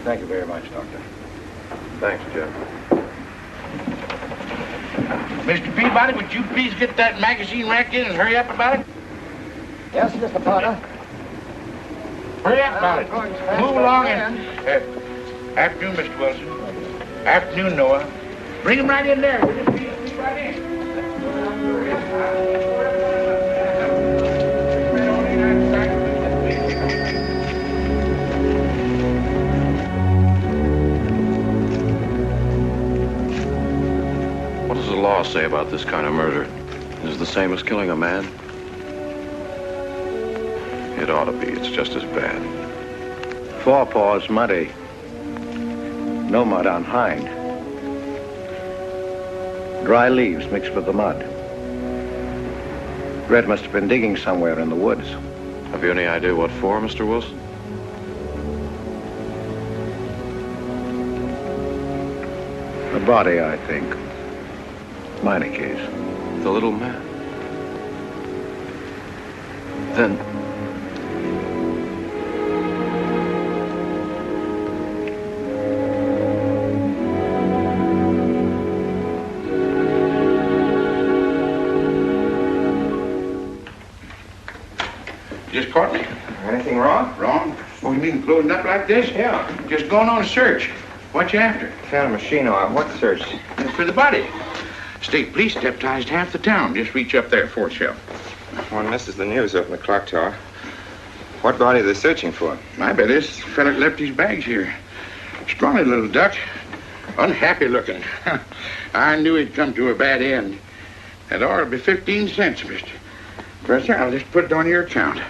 Speaker 14: Thank you very much, Doctor.
Speaker 3: Thanks, Jim.
Speaker 9: Mr. Peabody, would you please get that magazine rack in and hurry up about it?
Speaker 14: Yes, Mr. Potter.
Speaker 9: Hurry up about it. Move along and... afternoon, Mr. Wilson. Afternoon, Noah. Bring him right in there. Will you please right in?
Speaker 3: What does the law say about this kind of murder? Is it the same as killing a man? It ought to be. It's just as bad.
Speaker 14: Forepaws muddy. No mud on hind. Dry leaves mixed with the mud. Red must have been digging somewhere in the woods.
Speaker 3: Have you any idea what for, Mr. Wilson?
Speaker 14: A body, I think. Meinike's.
Speaker 3: The little man. Then...
Speaker 9: Just caught me.
Speaker 2: Anything wrong?
Speaker 9: Wrong? Oh, you mean closing up like this?
Speaker 2: Yeah.
Speaker 9: Just going on a search. What you after?
Speaker 2: Found a machine on what search?
Speaker 9: It's for the body. State police deputized half the town. Just reach up there, fourth shelf.
Speaker 2: One misses the news up in the clock tower. What body are they searching for?
Speaker 9: I bet this fella left his bags here. Scrawny little duck. Unhappy looking. I knew he'd come to a bad end. That ought to be 15 cents, mister. Professor, I'll just put it on your account.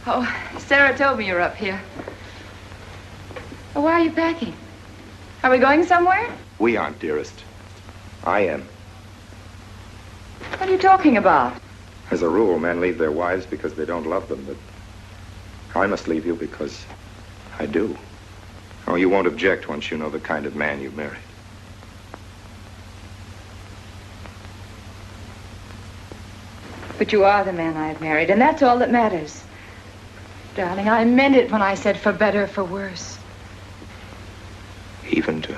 Speaker 10: Oh, Sarah told me you're up here. Oh, why are you packing? Are we going somewhere?
Speaker 2: We aren't, dearest. I am.
Speaker 10: What are you talking about?
Speaker 2: As a rule, men leave their wives because they don't love them, but I must leave you because I do. Oh, you won't object once you know the kind of man you married.
Speaker 10: But you are the man I have married, and that's all that matters. Darling, I meant it when I said for better or for worse.
Speaker 2: Even to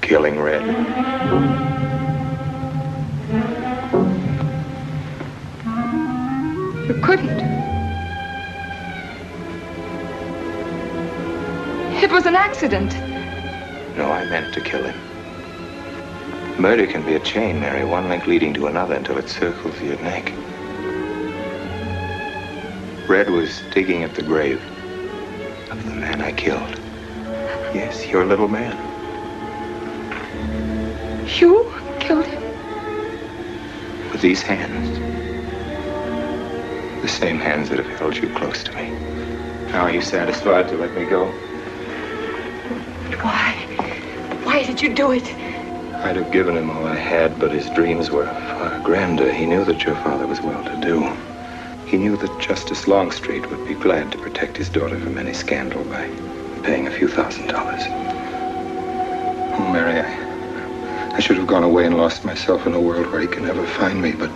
Speaker 2: killing Red.
Speaker 10: You couldn't. It was an accident.
Speaker 16: No, I meant to kill him. Murder can be a chain, Mary, one link leading to another until it circles your neck. Red was digging at the grave of the man I killed. Yes, your little man.
Speaker 10: You killed him?
Speaker 16: With these hands. The same hands that have held you close to me. Now are you satisfied to let me go?
Speaker 10: Why? Why did you do it?
Speaker 16: I'd have given him all I had, but his dreams were far grander. He knew that your father was well-to-do.
Speaker 2: He knew that Justice Longstreet would be glad to protect his daughter from any scandal by paying a few $1,000s. Oh, Mary, I should have gone away and lost myself in a world where he can never find me, but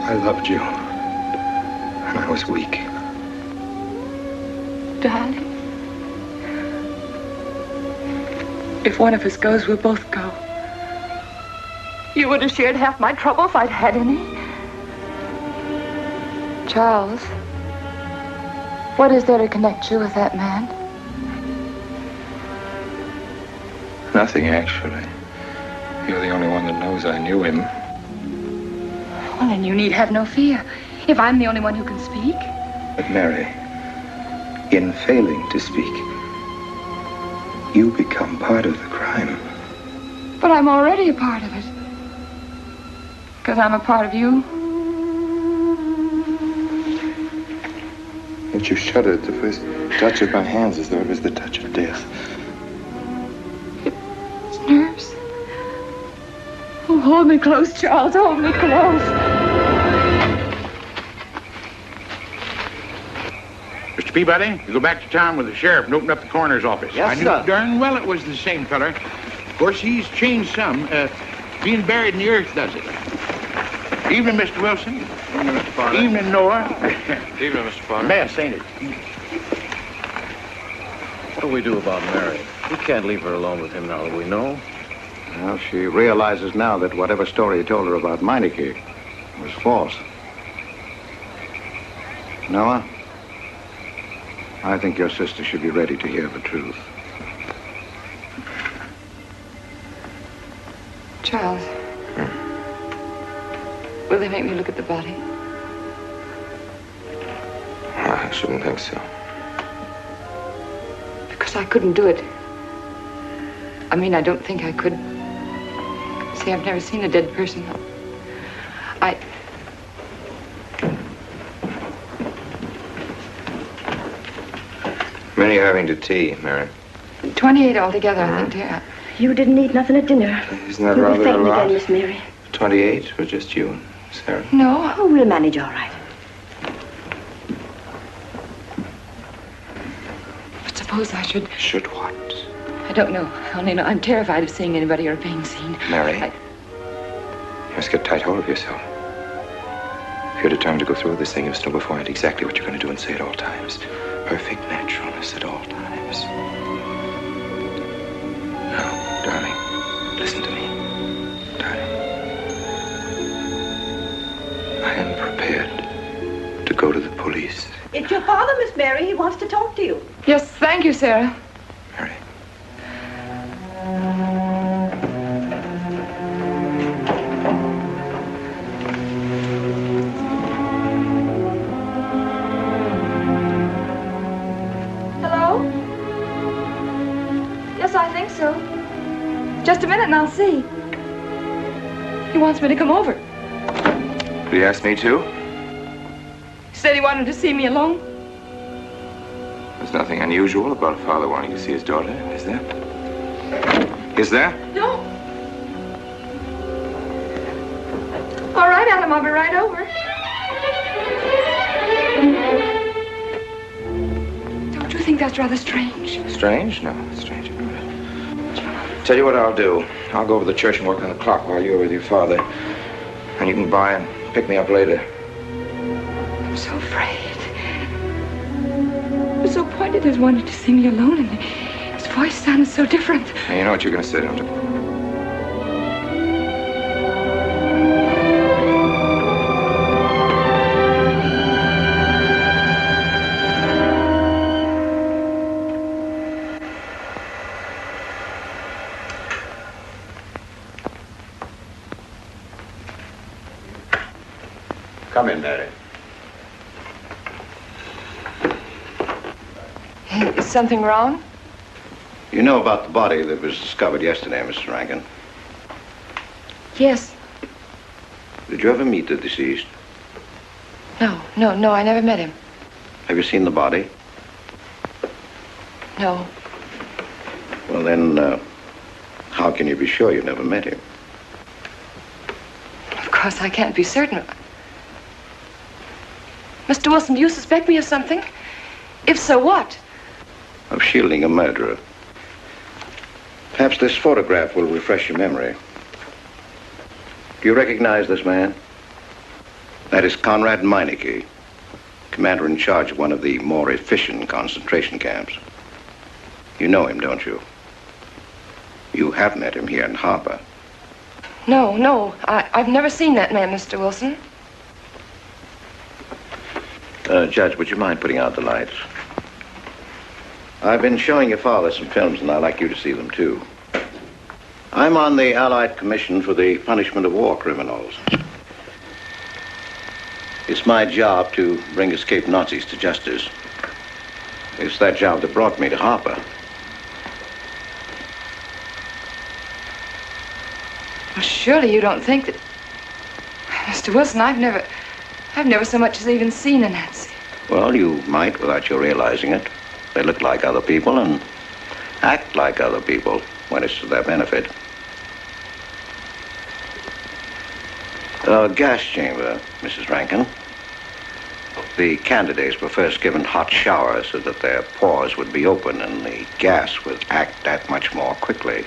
Speaker 2: I loved you, and I was weak.
Speaker 10: Darling, if one of us goes, we'll both go. You would have shared half my trouble if I'd had any. Charles, what is there to connect you with that man?
Speaker 2: Nothing, actually. You're the only one that knows I knew him.
Speaker 10: Well, then you need have no fear. If I'm the only one who can speak.
Speaker 2: But Mary, in failing to speak, you become part of the crime.
Speaker 10: But I'm already a part of it. Because I'm a part of you.
Speaker 2: Yet you shuddered at the first touch of my hands as though it was the touch of death.
Speaker 10: It's nerves. Oh, hold me close, Charles. Hold me close.
Speaker 9: Mr. Peabody, you go back to town with the sheriff and open up the coroner's office.
Speaker 1: Yes,
Speaker 9: I knew
Speaker 1: sir.
Speaker 9: darn well it was the same feller. Of course, he's changed some. Being buried in the earth does it. Evening, Mr. Wilson.
Speaker 3: Evening, Mr. Potter.
Speaker 9: Evening, Noah.
Speaker 3: Evening, Mr. Potter.
Speaker 9: Mess, ain't it?
Speaker 12: What do we do about Mary? We can't leave her alone with him now that we know.
Speaker 1: Well, she realizes now that whatever story he told her about Meinike was false. Noah, I think your sister should be ready to hear the truth.
Speaker 10: Charles. Will they make me look at the body?
Speaker 2: I shouldn't think so.
Speaker 10: Because I couldn't do it. I mean, I don't think I could. See, I've never seen a dead person.
Speaker 2: Many are having to tea, Mary.
Speaker 10: 28 altogether, I think, dear.
Speaker 8: You didn't eat nothing at dinner.
Speaker 2: Isn't that
Speaker 8: You'll
Speaker 2: rather
Speaker 8: be fainting
Speaker 2: a lot?
Speaker 8: again, Miss Mary.
Speaker 2: 28 for just you and Sarah?
Speaker 10: No.
Speaker 8: Oh, we'll manage all right.
Speaker 10: But suppose I should...
Speaker 2: Should what?
Speaker 10: I don't know. I only know I'm terrified of seeing anybody or being seen.
Speaker 2: Mary, you must get tight hold of yourself. If you're determined to go through with this thing, you must know beforehand exactly what you're going to do and say at all times. Perfect naturalness at all times. Now, darling, listen to me. Darling. I am prepared to go to the police.
Speaker 8: It's your father, Miss Mary. He wants to talk to you.
Speaker 10: Yes, thank you, Sarah.
Speaker 2: Mary.
Speaker 10: Hello? Yes, I think so. Just a minute and I'll see. He wants me to come over.
Speaker 2: Did he ask me to?
Speaker 10: He said he wanted to see me alone.
Speaker 2: There's nothing unusual about a father wanting to see his daughter, is there? Is there?
Speaker 10: No. All right, Adam, I'll be right over. Don't you think that's rather strange?
Speaker 2: Strange? No, it's strange about it. Tell you what I'll do. I'll go over to the church and work on the clock while you're with your father. And you can by and pick me up later.
Speaker 10: I'm so afraid. He was so pointed as wanted to see me alone, and his voice sounded so different.
Speaker 2: Now, you know what you're going to say, don't you?
Speaker 1: Come in, Mary.
Speaker 10: Is something wrong?
Speaker 1: You know about the body that was discovered yesterday, Mr. Rankin?
Speaker 10: Yes.
Speaker 1: Did you ever meet the deceased?
Speaker 10: No, I never met him.
Speaker 1: Have you seen the body?
Speaker 10: No.
Speaker 1: Well, then, how can you be sure you never met him?
Speaker 10: Of course, I can't be certain. Mr. Wilson, do you suspect me of something? If so, what?
Speaker 14: Of shielding a murderer. Perhaps this photograph will refresh your memory. Do you recognize this man? That is Conrad Meinike, commander in charge of one of the more efficient concentration camps. You know him, don't you? You have met him here in Harbor.
Speaker 10: No. I've never seen that man, Mr. Wilson.
Speaker 14: Judge, would you mind putting out the lights? I've been showing your father some films, and I'd like you to see them, too. I'm on the Allied Commission for the Punishment of War Criminals. It's my job to bring escaped Nazis to justice. It's that job that brought me to Harper.
Speaker 10: Well, surely you don't think that... Mr. Wilson, I've never so much as even seen a Nazi.
Speaker 14: Well, you might without you realizing it. They look like other people and act like other people when it's to their benefit. A gas chamber, Mrs. Rankin. The candidates were first given hot showers so that their pores would be open and the gas would act that much more quickly.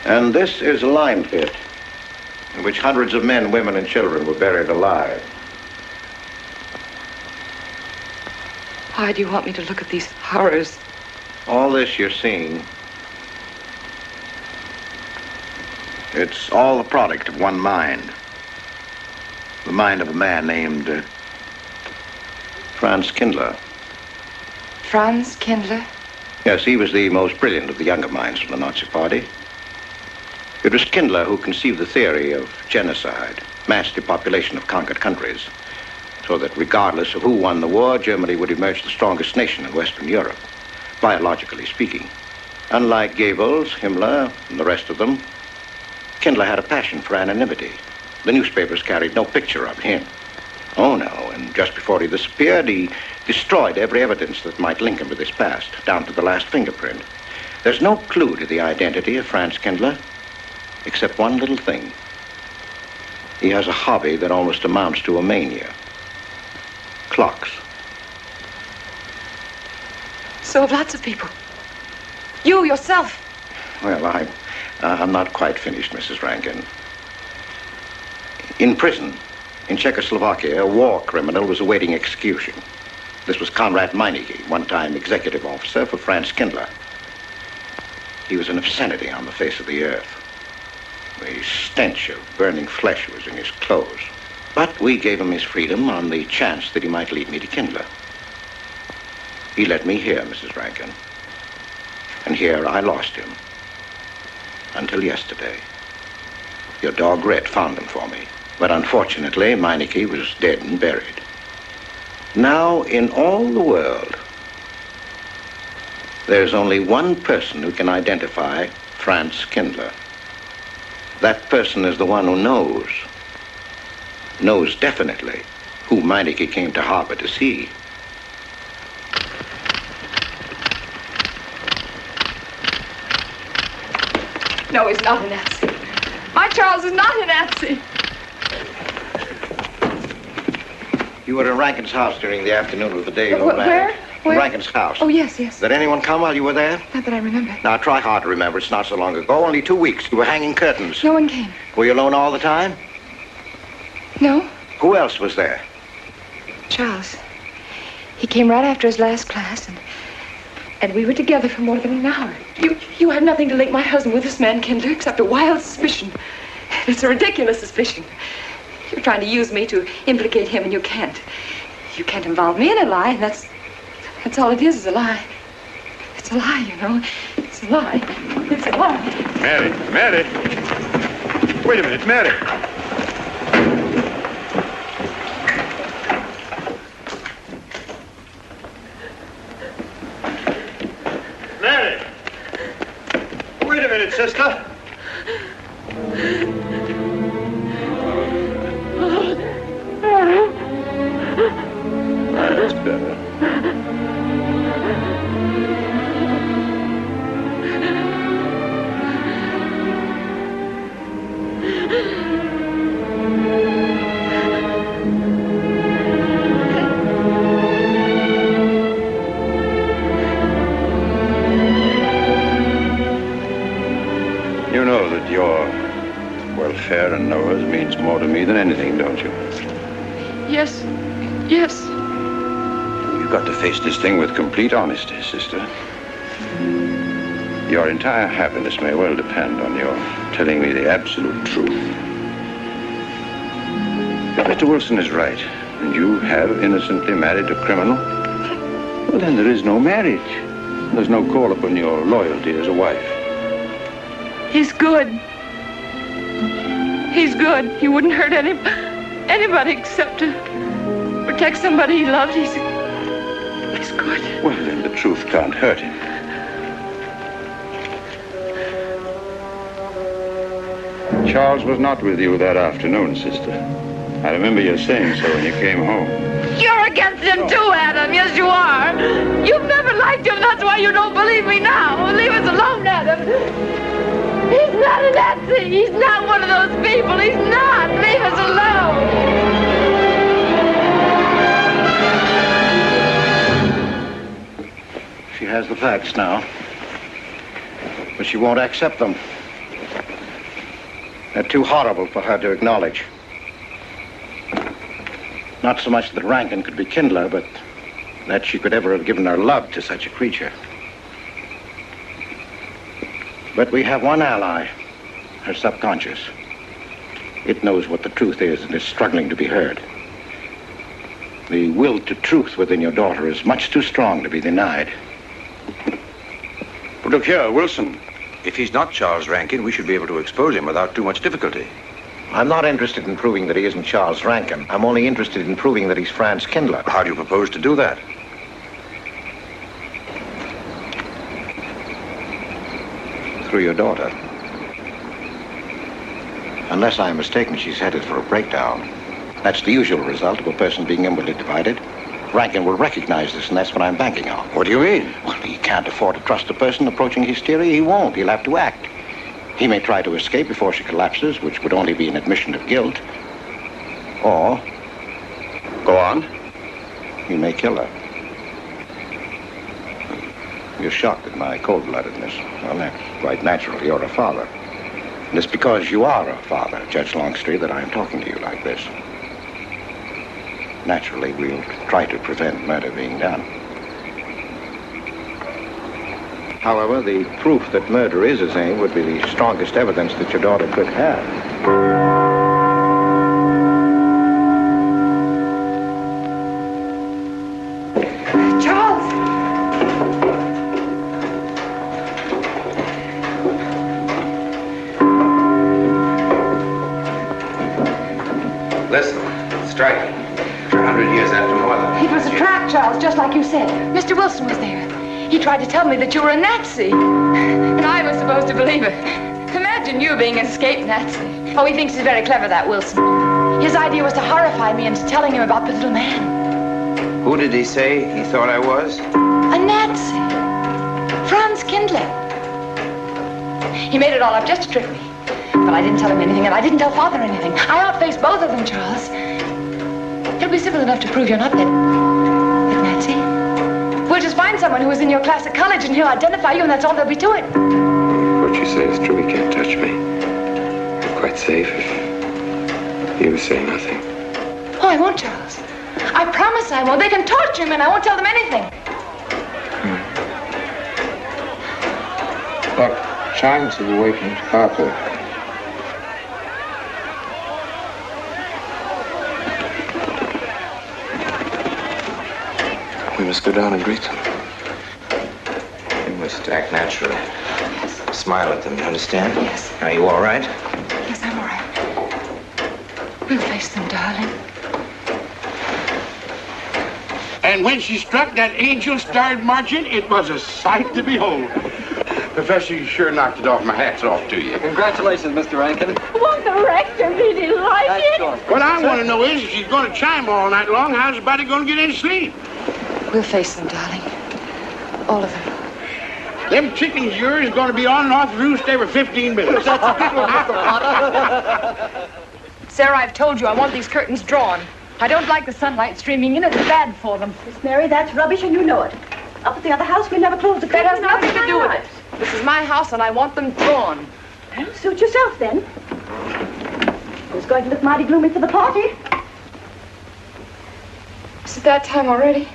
Speaker 14: And this is a lime pit in which hundreds of men, women, and children were buried alive.
Speaker 10: Why do you want me to look at these horrors?
Speaker 14: All this you're seeing, it's all the product of one mind. The mind of a man named Franz Kindler.
Speaker 10: Franz Kindler?
Speaker 14: Yes, he was the most brilliant of the younger minds of the Nazi Party. It was Kindler who conceived the theory of genocide, mass depopulation of conquered countries, so that regardless of who won the war, Germany would emerge the strongest nation in Western Europe, biologically speaking. Unlike Goebbels, Himmler, and the rest of them, Kindler had a passion for anonymity. The newspapers carried no picture of him. Oh, no, and just before he disappeared, he destroyed every evidence that might link him with his past, down to the last fingerprint. There's no clue to the identity of Franz Kindler, except one little thing. He has a hobby that almost amounts to a mania. Clocks.
Speaker 10: So have lots of people. You yourself.
Speaker 14: Well, I'm not quite finished, Mrs. Rankin. In prison, in Czechoslovakia, a war criminal was awaiting execution. This was Conrad Meinike, one-time executive officer for Franz Kindler. He was an obscenity on the face of the earth. The stench of burning flesh was in his clothes. But we gave him his freedom on the chance that he might lead me to Kindler. He led me here, Mrs. Rankin. And here I lost him. Until yesterday. Your dog Red found him for me. But unfortunately, Meinike was dead and buried. Now, in all the world, there's only one person who can identify Franz Kindler. That person is the one who knows definitely who Meinike came to Harvard to see.
Speaker 10: No, he's not a Nazi. My Charles is not a Nazi.
Speaker 14: You were in Rankin's house during the afternoon of the day you were
Speaker 10: married. Where?
Speaker 14: Rankin's house.
Speaker 10: Oh, yes.
Speaker 14: Did anyone come while you were there?
Speaker 10: Not that I remember.
Speaker 14: Now, try hard to remember. It's not so long ago. Only 2 weeks. You were hanging curtains.
Speaker 10: No one came.
Speaker 14: Were you alone all the time?
Speaker 10: No.
Speaker 14: Who else was there?
Speaker 10: Charles. He came right after his last class, and we were together for more than an hour. You had nothing to link my husband with this man, Kindler, except a wild suspicion. It's a ridiculous suspicion. You're trying to use me to implicate him, and you can't. You can't involve me in a lie, and that's all it is a lie. It's a lie, you know. It's a lie. It's a lie.
Speaker 18: Mary. Wait a minute, Mary. Mary. Wait a minute, sister.
Speaker 14: That's better. Baron knows means more to me than anything, don't you?
Speaker 10: Yes. Yes.
Speaker 14: You've got to face this thing with complete honesty, sister. Your entire happiness may well depend on your telling me the absolute truth. If Mr. Wilson is right, and you have innocently married a criminal, well, then there is no marriage. There's no call upon your loyalty as a wife.
Speaker 10: He's good. He's good. He wouldn't hurt anybody except to protect somebody he loved. He's good.
Speaker 14: Well, then the truth can't hurt him. Charles was not with you that afternoon, sister. I remember you saying so when you came home.
Speaker 10: You're against him too, Adam. Yes, you are. You've never liked him. That's why you don't believe me now. Leave us alone, Adam. He's not a Nazi. He's not one of those people. He's not. Leave us alone.
Speaker 14: She has the facts now, but she won't accept them. They're too horrible for her to acknowledge. Not so much that Rankin could be Kindler, but that she could ever have given her love to such a creature. But we have one ally, her subconscious. It knows what the truth is and is struggling to be heard. The will to truth within your daughter is much too strong to be denied.
Speaker 19: But look here, Wilson. If he's not Charles Rankin, we should be able to expose him without too much difficulty.
Speaker 14: I'm not interested in proving that he isn't Charles Rankin. I'm only interested in proving that he's Franz Kindler.
Speaker 19: How do you propose to do that?
Speaker 14: Through your daughter. Unless I'm mistaken, she's headed for a breakdown. That's the usual result of a person being inwardly divided. Rankin will recognize this, and that's what I'm banking on.
Speaker 19: What do you mean?
Speaker 14: Well, he can't afford to trust a person approaching hysteria. He won't. He'll have to act. He may try to escape before she collapses, which would only be an admission of guilt. Or...
Speaker 19: Go on.
Speaker 14: He may kill her. You're shocked at my cold-bloodedness. Well, that's quite natural. You're a father. And it's because you are a father, Judge Longstreet, that I'm talking to you like this. Naturally, we'll try to prevent murder being done. However, the proof that murder is his aim would be the strongest evidence that your daughter could have.
Speaker 10: Charles!
Speaker 16: Listen, striking. 100 years after Mother.
Speaker 10: It was a trap, Charles, just like you said. Mr. Wilson was there. He tried to tell me that you were a Nazi. And I was supposed to believe it. Imagine you being an escaped Nazi. Oh, he thinks he's very clever, that Wilson. His idea was to horrify me into telling him about the little man.
Speaker 16: Who did he say he thought I was?
Speaker 10: A Nazi. Franz Kindler. He made it all up just to trick me. But I didn't tell him anything, and I didn't tell Father anything. I outfaced both of them, Charles. It'll be simple enough to prove you're not that Nazi. We'll just find someone who was in your class at college, and he'll identify you, and that's all there'll be to it.
Speaker 2: What you say is true. He can't touch me. I'm quite safe if you say nothing.
Speaker 10: Oh, I won't, Charles. I promise I won't. They can torture him, and I won't tell them anything.
Speaker 16: Look, chimes have awakened Harper.
Speaker 2: We must go down and greet them.
Speaker 16: You must act naturally. Smile at them, you understand? Yes. Are you all right?
Speaker 10: Yes, I'm all right. We'll face them, darling.
Speaker 9: And when she struck that angel starred marching, it was a sight to behold. Professor, you sure knocked it off. My hat's off to you.
Speaker 20: Congratulations, Mr. Rankin.
Speaker 8: Won't the rector really like it?
Speaker 9: What I want to know is, if she's going to chime all night long, how's the body going to get any sleep?
Speaker 10: We'll face them, darling. All of them.
Speaker 9: Them chickens of yours are going to be on and off the roost every 15 minutes.
Speaker 10: That's a good one, Mr. Potter. Sarah, I've told you I want these curtains drawn. I don't like the sunlight streaming in. It's bad for them.
Speaker 8: Miss Mary, that's rubbish and you know it. Up at the other house, we never close the curtains.
Speaker 10: That has nothing to do with it. This is my house and I want them drawn.
Speaker 8: Well, suit yourself then. it's going to look mighty gloomy for the party.
Speaker 10: Is it that time already?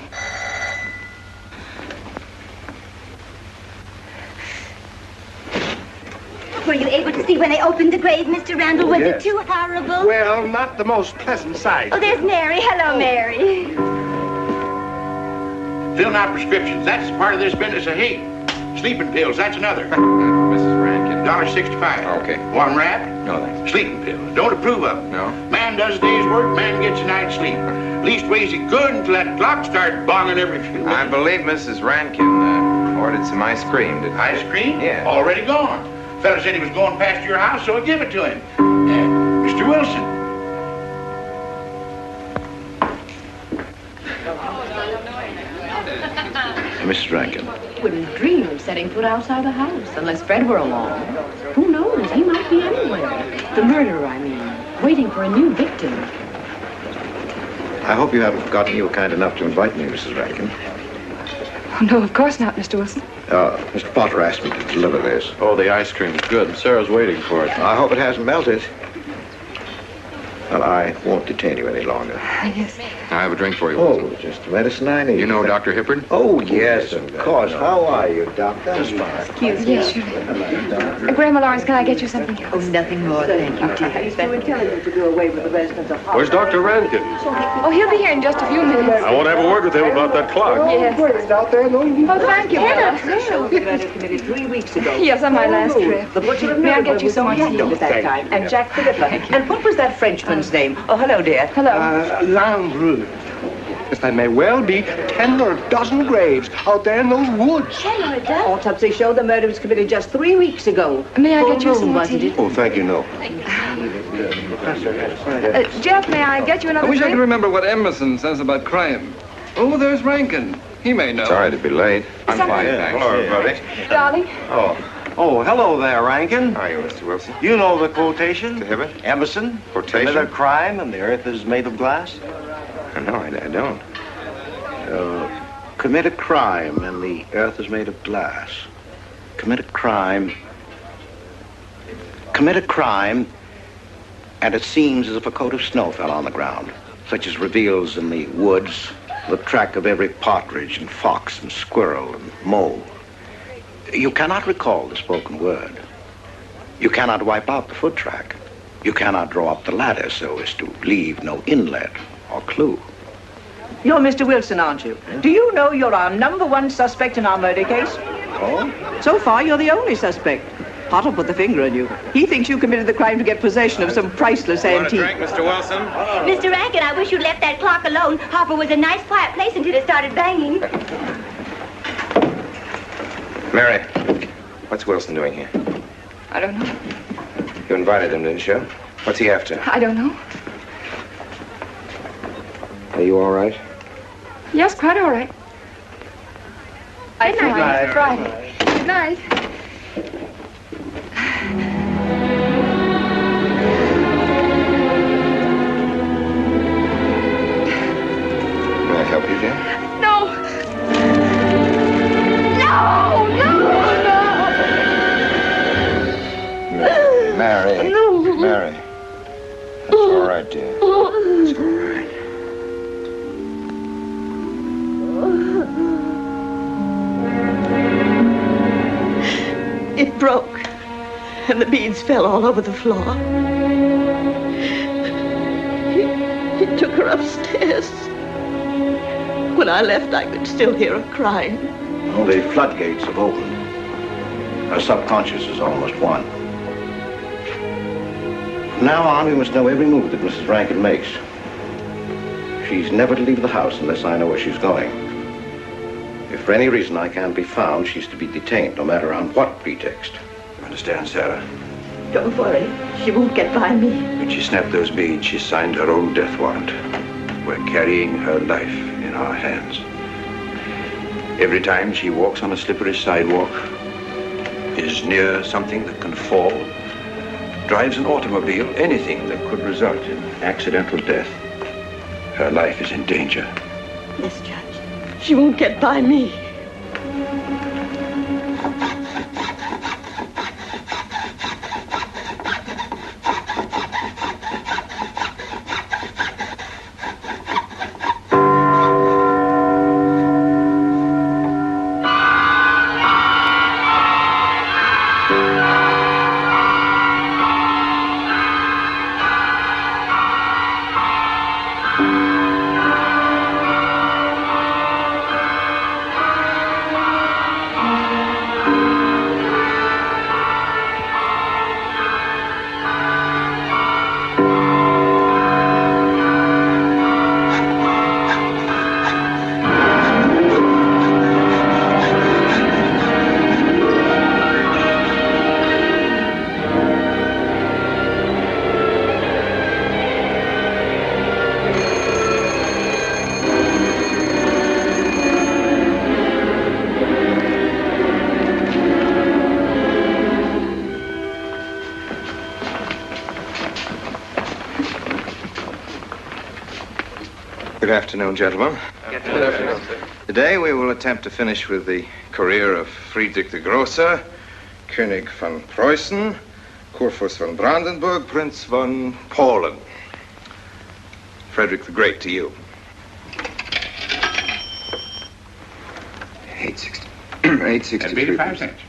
Speaker 20: Were you able to see when they opened the grave, Mr. Randall? Was
Speaker 4: Yes.
Speaker 20: it too horrible?
Speaker 4: Well, not the most pleasant sight.
Speaker 20: Oh, there's Mary. Hello, Mary.
Speaker 9: Filling out prescriptions, that's part of this business of hate. Sleeping pills, that's another.
Speaker 2: Mrs. Rankin.
Speaker 9: $1.65.
Speaker 2: Okay.
Speaker 9: Want 'em wrapped?
Speaker 2: No, thanks.
Speaker 9: Sleeping pills. Don't approve of 'em.
Speaker 2: No.
Speaker 9: Man does a day's work, man gets a night's sleep. Leastways he could until that clock started bonging every few minutes.
Speaker 2: I believe Mrs. Rankin ordered some ice cream.
Speaker 9: Ice cream?
Speaker 2: Yeah.
Speaker 9: Already gone. Fella said he was going past your house, so I give it to him. Mr. Wilson.
Speaker 14: Mrs. Rankin.
Speaker 21: Wouldn't dream of setting foot outside the house unless Fred were along. Who knows? He might be anywhere. The murderer, I mean, waiting for a new victim.
Speaker 14: I hope you haven't forgotten you were kind enough to invite me, Mrs. Rankin.
Speaker 10: Oh, no, of course not, Mr. Wilson.
Speaker 14: Mr. Potter asked me to deliver this.
Speaker 3: Oh, the ice cream's good. Sarah's waiting for it.
Speaker 14: I hope it hasn't melted. Well, I won't detain you any longer.
Speaker 10: Yes.
Speaker 2: I have a drink for you,
Speaker 14: Oh,
Speaker 2: Wilson.
Speaker 14: just the medicine I need.
Speaker 2: You know Dr. Hippard?
Speaker 14: Oh, yes, of course. How are you, Doctor? Just fine.
Speaker 10: Excuse me. Yes, sure. Grandma Lawrence, can I get you something else?
Speaker 15: Oh, nothing more, thank you, dear.
Speaker 8: He's too intelligent to do away with the residents of
Speaker 18: Where's Dr. Rankin?
Speaker 10: Oh, he'll be here in just a few minutes.
Speaker 18: I want to have a word with him about that clock.
Speaker 10: Yes.
Speaker 7: Out there, no?
Speaker 10: Oh, thank you, Bella.
Speaker 8: the murder committed 3 weeks ago.
Speaker 10: Yes, on my last trip.
Speaker 8: The butcher of
Speaker 10: May I
Speaker 8: Nuremberg
Speaker 10: get you
Speaker 8: was
Speaker 10: some
Speaker 8: on
Speaker 10: more
Speaker 8: hand
Speaker 10: tea?
Speaker 8: at that time. And Jack the Ripper. And what was that Frenchman's name? Oh, hello, dear.
Speaker 10: Hello.
Speaker 7: Landru. There may well be 10 or a dozen graves out there in those woods.
Speaker 8: 10 or a dozen? Autopsy showed the murder was committed just 3 weeks ago.
Speaker 10: May I get you
Speaker 8: Full
Speaker 10: some
Speaker 8: moon,
Speaker 10: more
Speaker 8: wasn't
Speaker 10: tea?
Speaker 8: it?
Speaker 14: Oh, thank you, no.
Speaker 10: Jeff, may I get you another
Speaker 22: I wish I
Speaker 10: drink?
Speaker 22: could remember what Emerson says about crime. Oh, there's Rankin. He may know.
Speaker 2: Sorry to be late. I'm fine, thanks.
Speaker 11: Hello, everybody.
Speaker 10: Darling.
Speaker 19: Oh, hello there, Rankin.
Speaker 2: How are you, Mr. Wilson?
Speaker 19: You know the quotation?
Speaker 2: To Hibbert?
Speaker 19: Emerson.
Speaker 2: Quotation?
Speaker 19: Commit a crime and the earth is made of glass.
Speaker 2: No, I don't.
Speaker 14: Commit a crime and the earth is made of glass. Commit a crime. Commit a crime and it seems as if a coat of snow fell on the ground, such as reveals in the woods the track of every partridge and fox and squirrel and mole. You cannot recall the spoken word. You cannot wipe out the foot track. You cannot draw up the ladder so as to leave no inlet or clue.
Speaker 8: You're Mr. Wilson, aren't you? Do you know you're our #1 suspect in our murder case?
Speaker 14: Oh?
Speaker 8: So far, you're the only suspect. Potter put the finger on you. He thinks you committed the crime to get possession of some priceless antique.
Speaker 18: Mr. Wilson?
Speaker 20: Mr. Rankin, I wish you'd left that clock alone. Harper was a nice, quiet place until it started banging.
Speaker 2: Mary, what's Wilson doing here?
Speaker 10: I don't know.
Speaker 2: You invited him, didn't you? What's he after?
Speaker 10: I don't know.
Speaker 2: Are you all right?
Speaker 10: Yes, quite all right.
Speaker 21: Good night.
Speaker 10: Friday. Good night.
Speaker 2: May I help you, dear?
Speaker 10: No! No! No!
Speaker 2: Mary.
Speaker 10: No.
Speaker 2: Mary. It's all right, dear. It's all right.
Speaker 8: It broke, and the beads fell all over the floor. He took her upstairs. When I left, I could still hear her crying.
Speaker 14: Well, the floodgates have opened. Her subconscious is almost won. From now on, we must know every move that Mrs. Rankin makes. She's never to leave the house unless I know where she's going. If for any reason I can't be found, she's to be detained, no matter on what pretext.
Speaker 19: Understand, Sarah?
Speaker 8: Don't worry. She won't get by me.
Speaker 19: When she snapped those beads, she signed her own death warrant. We're carrying her life in our hands. Every time she walks on a slippery sidewalk, is near something that can fall, drives an automobile, anything that could result in accidental death, her life is in danger.
Speaker 8: Yes, Judge. She won't get by me.
Speaker 2: afternoon, gentlemen.
Speaker 22: Good afternoon, sir.
Speaker 2: Today we will attempt to finish with the career of Friedrich the Großer, König von Preußen, Kurfürst von Brandenburg, Prince von Poland. Frederick the Great to you. 860.
Speaker 9: That's 85 cents.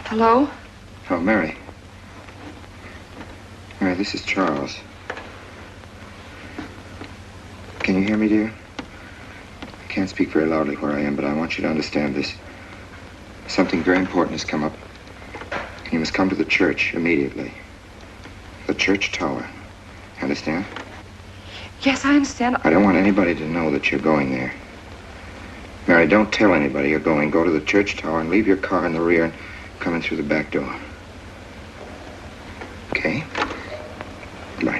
Speaker 10: Hello?
Speaker 2: Oh, Mary. Mary, this is Charles. Can you hear me, dear? I can't speak very loudly where I am, but I want you to understand this. Something very important has come up. You must come to the church immediately. The church tower. Understand?
Speaker 10: Yes, I understand.
Speaker 2: I don't want anybody to know that you're going there. Mary, don't tell anybody you're going. Go to the church tower and leave your car in the rear and come in through the back door. Okay? Goodbye.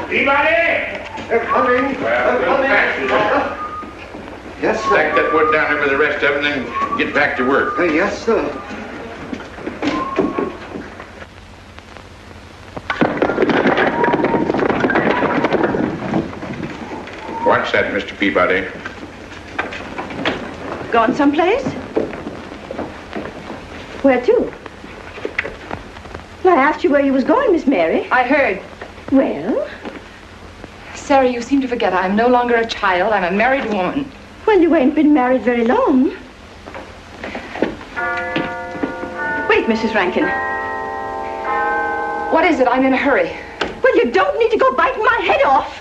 Speaker 9: Anybody?
Speaker 7: They're coming.
Speaker 9: Well, real fast, is all.
Speaker 7: Yes, sir.
Speaker 9: Stack that wood down there with the rest of it and then get back to work.
Speaker 7: Yes, sir.
Speaker 9: What's that, Mr. Peabody?
Speaker 8: Gone someplace? Where to? Well, I asked you where you was going, Miss Mary.
Speaker 10: I heard.
Speaker 8: Well?
Speaker 10: Sarah, you seem to forget I'm no longer a child. I'm a married woman.
Speaker 8: Well, you ain't been married very long. Wait, Mrs. Rankin.
Speaker 10: What is it? I'm in a hurry.
Speaker 8: Well, you don't need to go biting my head off.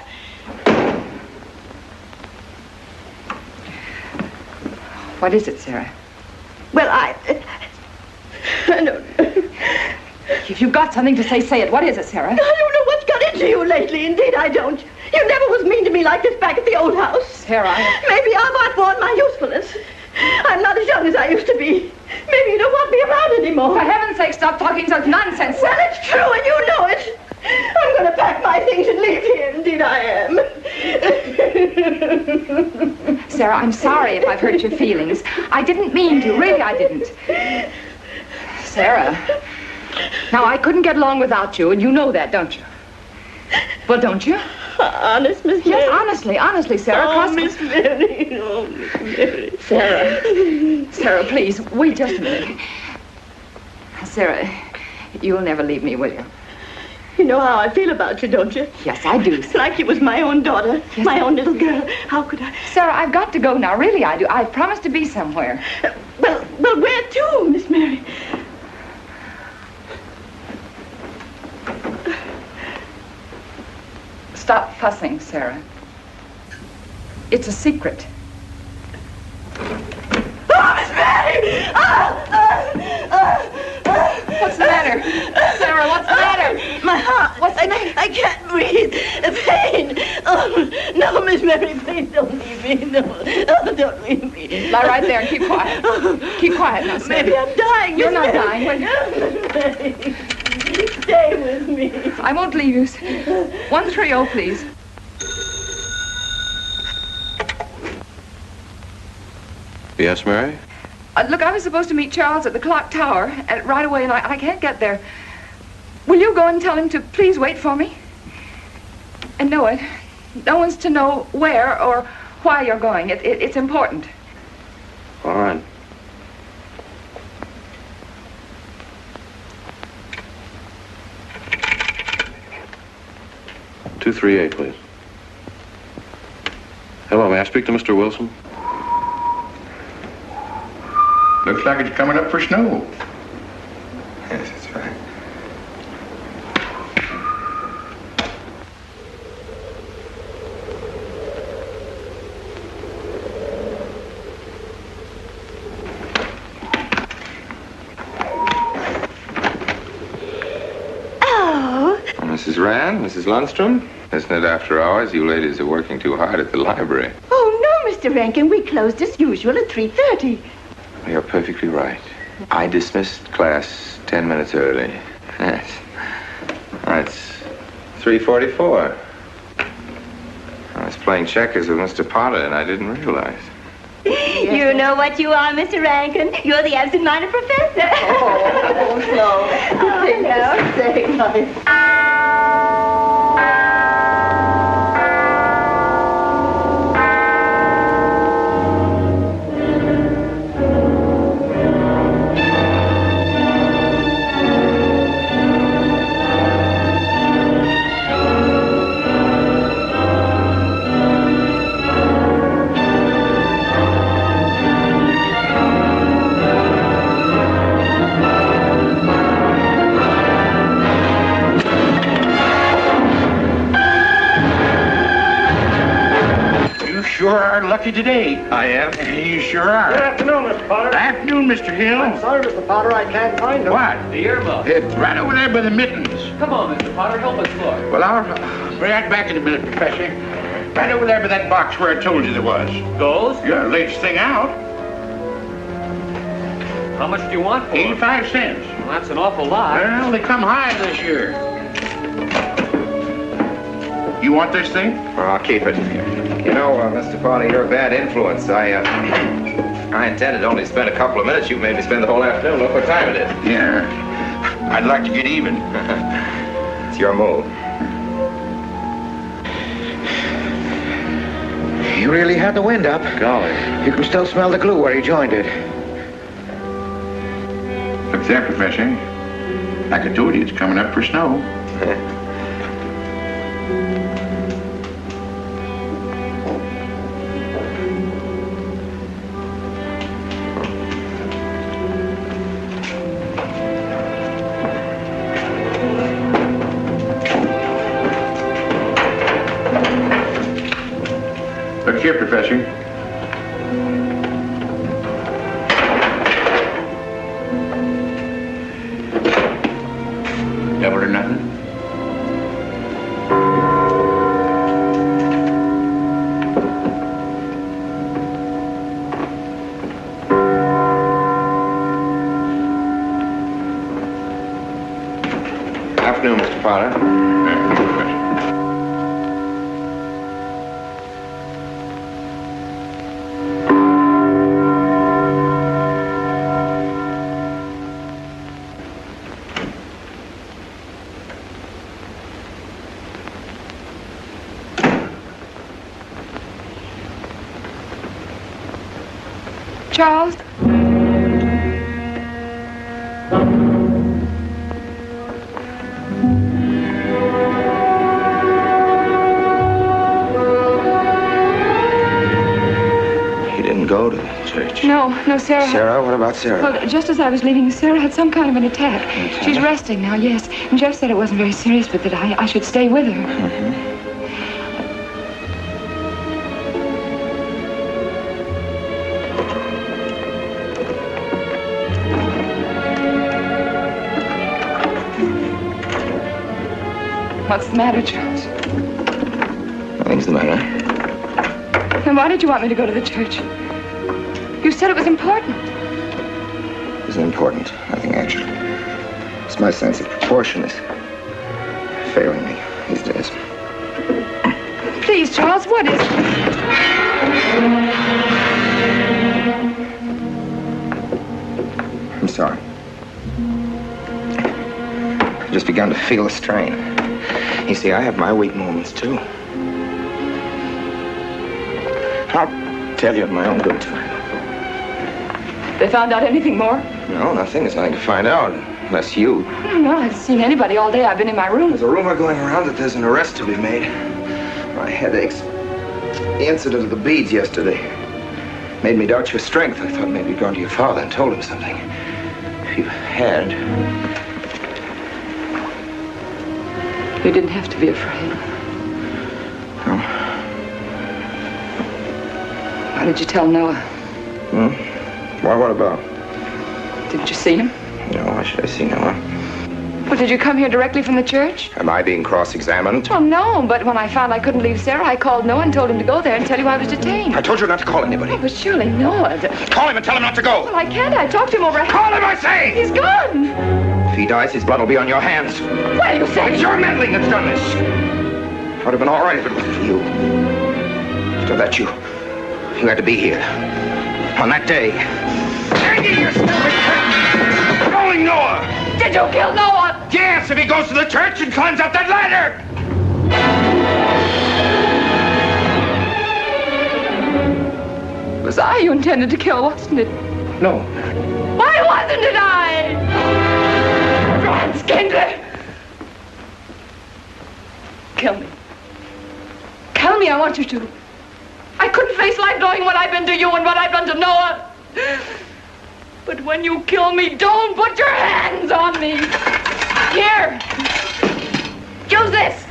Speaker 10: What is it, Sarah?
Speaker 8: Well, I don't know.
Speaker 10: If you've got something to say, say it. What is it, Sarah?
Speaker 8: I don't know what's got into you lately. Indeed, I don't. You never was mean to me like this back at the old house.
Speaker 10: Sarah,
Speaker 8: Maybe I've outlawed my usefulness. I'm not as young as I used to be. Maybe you don't want me around anymore.
Speaker 10: For heaven's sake, stop talking such nonsense.
Speaker 8: Well, it's true, and you know it. I'm going to pack my things and leave here. Indeed, I am.
Speaker 10: Sarah, I'm sorry if I've hurt your feelings. I didn't mean to. Really, I didn't. Sarah. Now, I couldn't get along without you, and you know that, don't you? Well, don't you?
Speaker 8: Honest, Miss Mary?
Speaker 10: Yes, honestly, Sarah.
Speaker 8: Oh, Miss Mary. Oh, Miss Mary.
Speaker 10: Sarah, please, wait just a minute. Sarah, you'll never leave me, will you?
Speaker 8: You know how I feel about you, don't you?
Speaker 10: Yes, I do.
Speaker 8: It's like you was my own daughter, my own little girl. How could I?
Speaker 10: Sarah, I've got to go now. Really, I do. I've promised to be somewhere.
Speaker 8: Well, where to, Miss Mary?
Speaker 10: Stop fussing, Sarah. It's a secret.
Speaker 8: Oh, Miss Mary!
Speaker 10: What's the matter? Sarah, what's the matter?
Speaker 8: My heart.
Speaker 10: What's the matter?
Speaker 8: I can't breathe. Pain. Oh, no, Miss Mary, please don't leave me. No, don't leave me.
Speaker 10: Lie right there and keep quiet. Keep quiet now, Sarah.
Speaker 8: Maybe I'm dying.
Speaker 10: You're
Speaker 8: Miss
Speaker 10: not
Speaker 8: Mary.
Speaker 10: dying.
Speaker 8: Stay with me.
Speaker 10: I won't leave you. 130, please.
Speaker 3: Yes, Mary?
Speaker 10: Look, I was supposed to meet Charles at the clock tower right away, and I can't get there. Will you go and tell him to please wait for me? And no one's to know where or why you're going. It's important.
Speaker 3: All right. $238, please. Hello, may I speak to Mr. Wilson?
Speaker 9: Looks like it's coming up for snow.
Speaker 2: Yes, that's right.
Speaker 8: Oh.
Speaker 2: Mrs. Rand, Mrs. Lundstrom, isn't it after hours? You ladies are working too hard at the library.
Speaker 8: Oh, no, Mr. Rankin. We closed as usual at 3:30.
Speaker 2: You're perfectly right. I dismissed class 10 minutes early. Yes.
Speaker 16: It's 3:44. I was playing checkers with Mr. Potter, and I didn't realize.
Speaker 20: You know what you are, Mr. Rankin. You're the absent-minded professor.
Speaker 8: Oh, no. I know. Say nice.
Speaker 9: Sure are lucky today.
Speaker 5: I am.
Speaker 9: You sure are.
Speaker 5: Good afternoon, Mr. Potter.
Speaker 9: Afternoon, Mr. Hill.
Speaker 5: I'm sorry, Mr. Potter, I can't find him.
Speaker 9: What?
Speaker 12: The earmuff.
Speaker 9: It's right over there by the mittens.
Speaker 12: Come on, Mr. Potter, help us look.
Speaker 9: Well, I'll be right back in a minute, Professor. Right over there by that box where I told you there was.
Speaker 12: Those?
Speaker 9: Yeah, latest thing out.
Speaker 12: How much do you want for
Speaker 9: 85 cents.
Speaker 12: Well, that's an awful lot.
Speaker 9: Well, they come high this year. You want this thing?
Speaker 16: Well, I'll keep it. You know, Mr. Potter, you're a bad influence. I intended only to spend a couple of minutes. You made me spend the whole afternoon. Look what time it is.
Speaker 9: Yeah. I'd like to get even.
Speaker 16: It's your move.
Speaker 1: You really had the wind up.
Speaker 16: Golly.
Speaker 1: You can still smell the glue where he joined it.
Speaker 9: Look there, Professor. Like I told you, it's coming up for snow. Look here, Professor. Double or nothing?
Speaker 16: Afternoon, Mr. Potter.
Speaker 10: Charles?
Speaker 16: He didn't go to the church.
Speaker 10: No, Sarah.
Speaker 16: Sarah? What about Sarah?
Speaker 10: Well, just as I was leaving, Sarah had some kind of an attack. She's resting now, yes. And Jeff said it wasn't very serious, but that I should stay with her.
Speaker 16: Mm-hmm.
Speaker 10: What's the matter, Charles?
Speaker 16: Nothing's the matter.
Speaker 10: Then why did you want me to go to the church? You said it was important.
Speaker 16: It isn't important. Nothing, actually. It's my sense of proportion is failing me these days.
Speaker 10: Please, Charles, what is it?
Speaker 16: I'm sorry. I've just begun to feel the strain. You see, I have my weak moments, too. I'll tell you in my own good time.
Speaker 10: They found out anything more?
Speaker 16: No, nothing. There's nothing to find out, unless you.
Speaker 10: No, I haven't seen anybody all day. I've been in my room.
Speaker 16: There's a rumor going around that there's an arrest to be made. My headaches. The incident of the beads yesterday made me doubt your strength. I thought maybe you'd gone to your father and told him something. If you had...
Speaker 10: You didn't have to be afraid.
Speaker 16: No.
Speaker 10: Why did you tell Noah?
Speaker 16: Hmm? Why, what about?
Speaker 10: Didn't you see him?
Speaker 16: No, why should I see Noah?
Speaker 10: Well, did you come here directly from the church?
Speaker 16: Am I being cross-examined?
Speaker 10: Well, no, but when I found I couldn't leave Sarah, I called Noah and told him to go there and tell you I was detained.
Speaker 16: I told you not to call anybody.
Speaker 10: Oh, but surely Noah...
Speaker 16: Call him and tell him not to go.
Speaker 10: Well, I can't. I talked to him over...
Speaker 16: Call him, I say!
Speaker 10: He's gone!
Speaker 16: If he dies, his blood will be on your hands.
Speaker 21: What are you saying?
Speaker 16: It's your meddling that's done this. It would have been all right if it wasn't for you. After that, you had to be here. On that day. Hanging your stupid curtain! Rolling Noah!
Speaker 21: Did you kill Noah?
Speaker 16: Yes, if he goes to the church and climbs up that ladder!
Speaker 10: It was I you intended to kill, wasn't it?
Speaker 16: No.
Speaker 21: Why wasn't it I? Franz Kindler!
Speaker 10: Kill me. Kill me, I want you to. I couldn't face life knowing what I've been to you and what I've done to Noah. But when you kill me, don't put your hands on me. Here. Use this.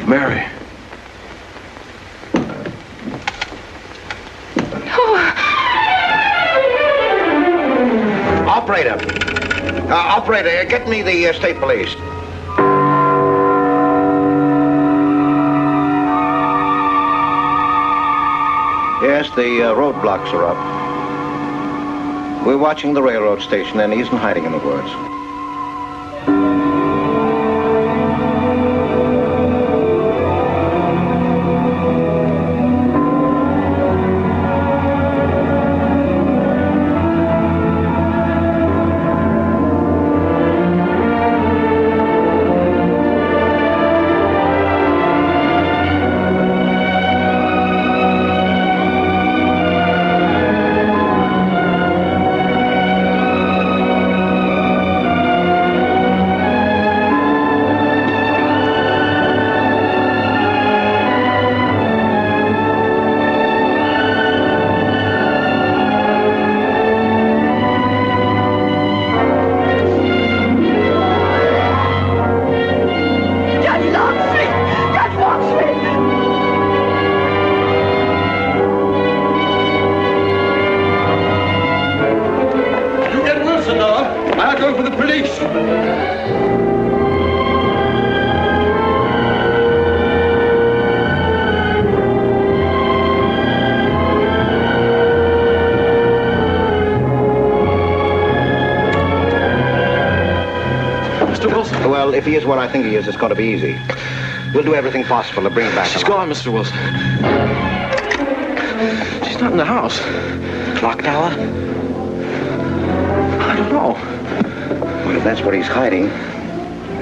Speaker 11: Mary.
Speaker 1: Operator, get me the state police. Yes, the roadblocks are up. We're watching the railroad station, and he isn't hiding in the woods. Well, if he is what I think he is, it's going to be easy. We'll do everything possible to bring him back.
Speaker 3: She's gone, Mr. Wilson. She's not in the house.
Speaker 1: Clock tower?
Speaker 3: I don't know.
Speaker 1: Well, if that's what he's hiding,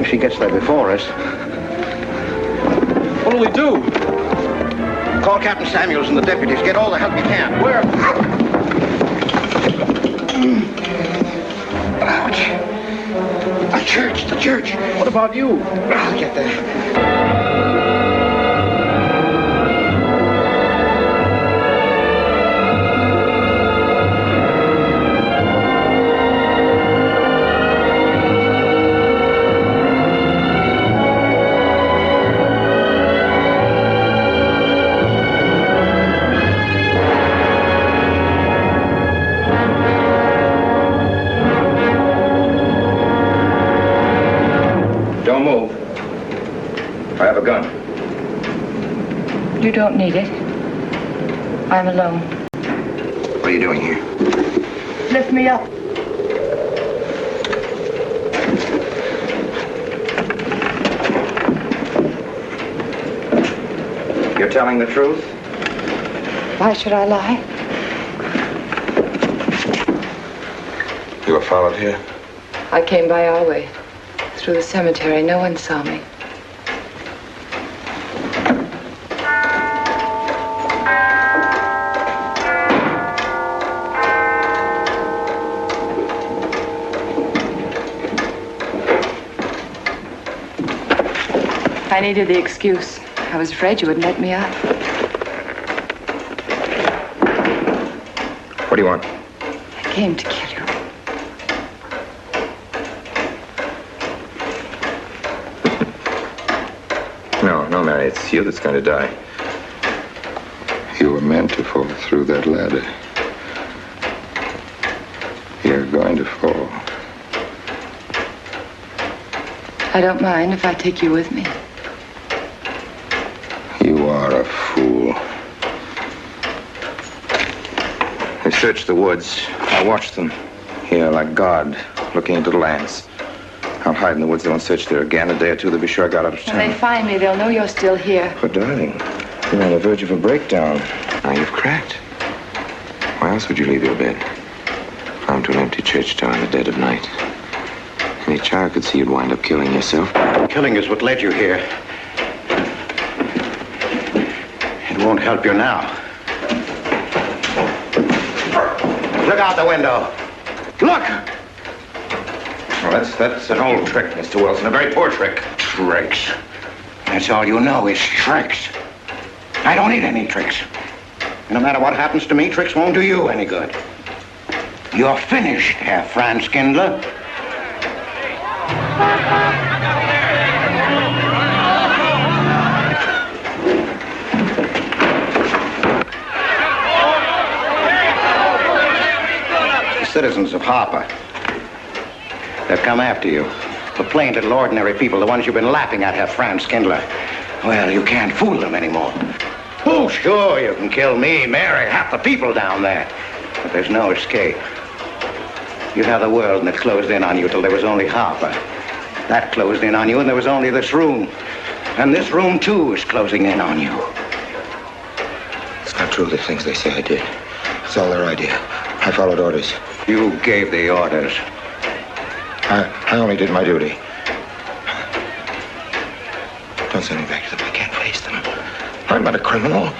Speaker 1: if she gets there before us...
Speaker 3: What'll we do?
Speaker 1: Call Captain Samuels and the deputies. Get all the help you can.
Speaker 3: Where?
Speaker 1: Ouch. The church.
Speaker 3: What about you?
Speaker 1: I'll get there.
Speaker 10: You don't need it. I'm alone.
Speaker 1: What are you doing here?
Speaker 10: Lift me up.
Speaker 16: You're telling the truth?
Speaker 10: Why should I lie?
Speaker 11: You were followed here?
Speaker 10: I came by our way. Through the cemetery. No one saw me. I needed the excuse. I was afraid you wouldn't let me up.
Speaker 16: What do you want?
Speaker 10: I came to kill you.
Speaker 11: No, Mary, it's you that's going to die. You were meant to fall through that ladder. You're going to fall.
Speaker 10: I don't mind if I take you with me.
Speaker 11: You You are a fool. They searched the woods. I watched them. Here, like God, looking into the lands. I'll hide in the woods. They won't search there again. A day or two, they'll be sure I got out of town.
Speaker 10: When they find me, they'll know you're still here.
Speaker 11: But, darling, you're on the verge of a breakdown. Now you've cracked. Why else would you leave your bed? Climb to an empty church door in the dead of night. Any child could see you'd wind up killing yourself.
Speaker 1: Killing is what led you here. It won't help you now. Look out the window. Look!
Speaker 11: Well, that's an old trick, Mr. Wilson. A very poor trick.
Speaker 1: Tricks. That's all you know is tricks. I don't need any tricks. No matter what happens to me, tricks won't do you any good. You're finished, Herr Franz Kindler. The citizens of Harper. They've come after you. The plain little ordinary people, the ones you've been laughing at, Herr Franz Kindler. Well, you can't fool them anymore. Oh, sure, you can kill me, Mary, half the people down there. But there's no escape. You have the world, and it closed in on you till there was only Harper. That closed in on you, and there was only this room. And this room, too, is closing in on you.
Speaker 11: It's not true, the things they say I did. It's all their idea. I followed orders.
Speaker 1: You gave the orders.
Speaker 11: I only did my duty. Don't send me back to them. I can't face them. I'm not a criminal.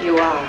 Speaker 10: You are.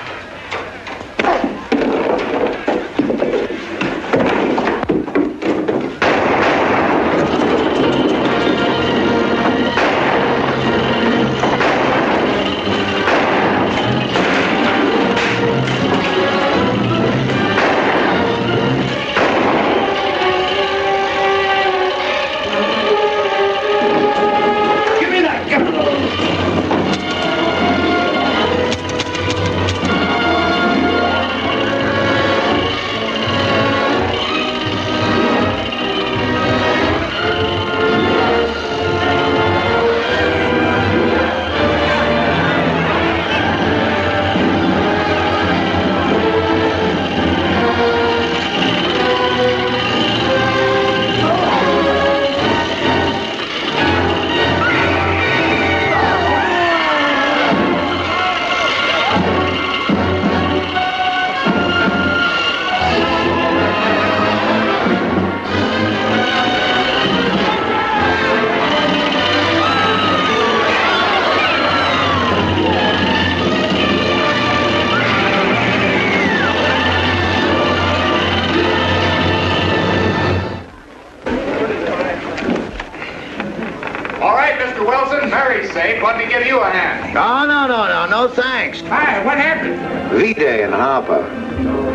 Speaker 9: Let me give you a hand.
Speaker 1: No, thanks.
Speaker 9: Hi, what happened?
Speaker 1: V-Day in Harper.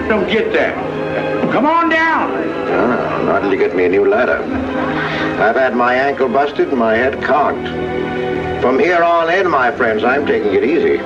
Speaker 9: Don't get that. Come on down.
Speaker 1: Oh, not until you get me a new ladder. I've had my ankle busted and my head conked. From here on in, my friends, I'm taking it easy.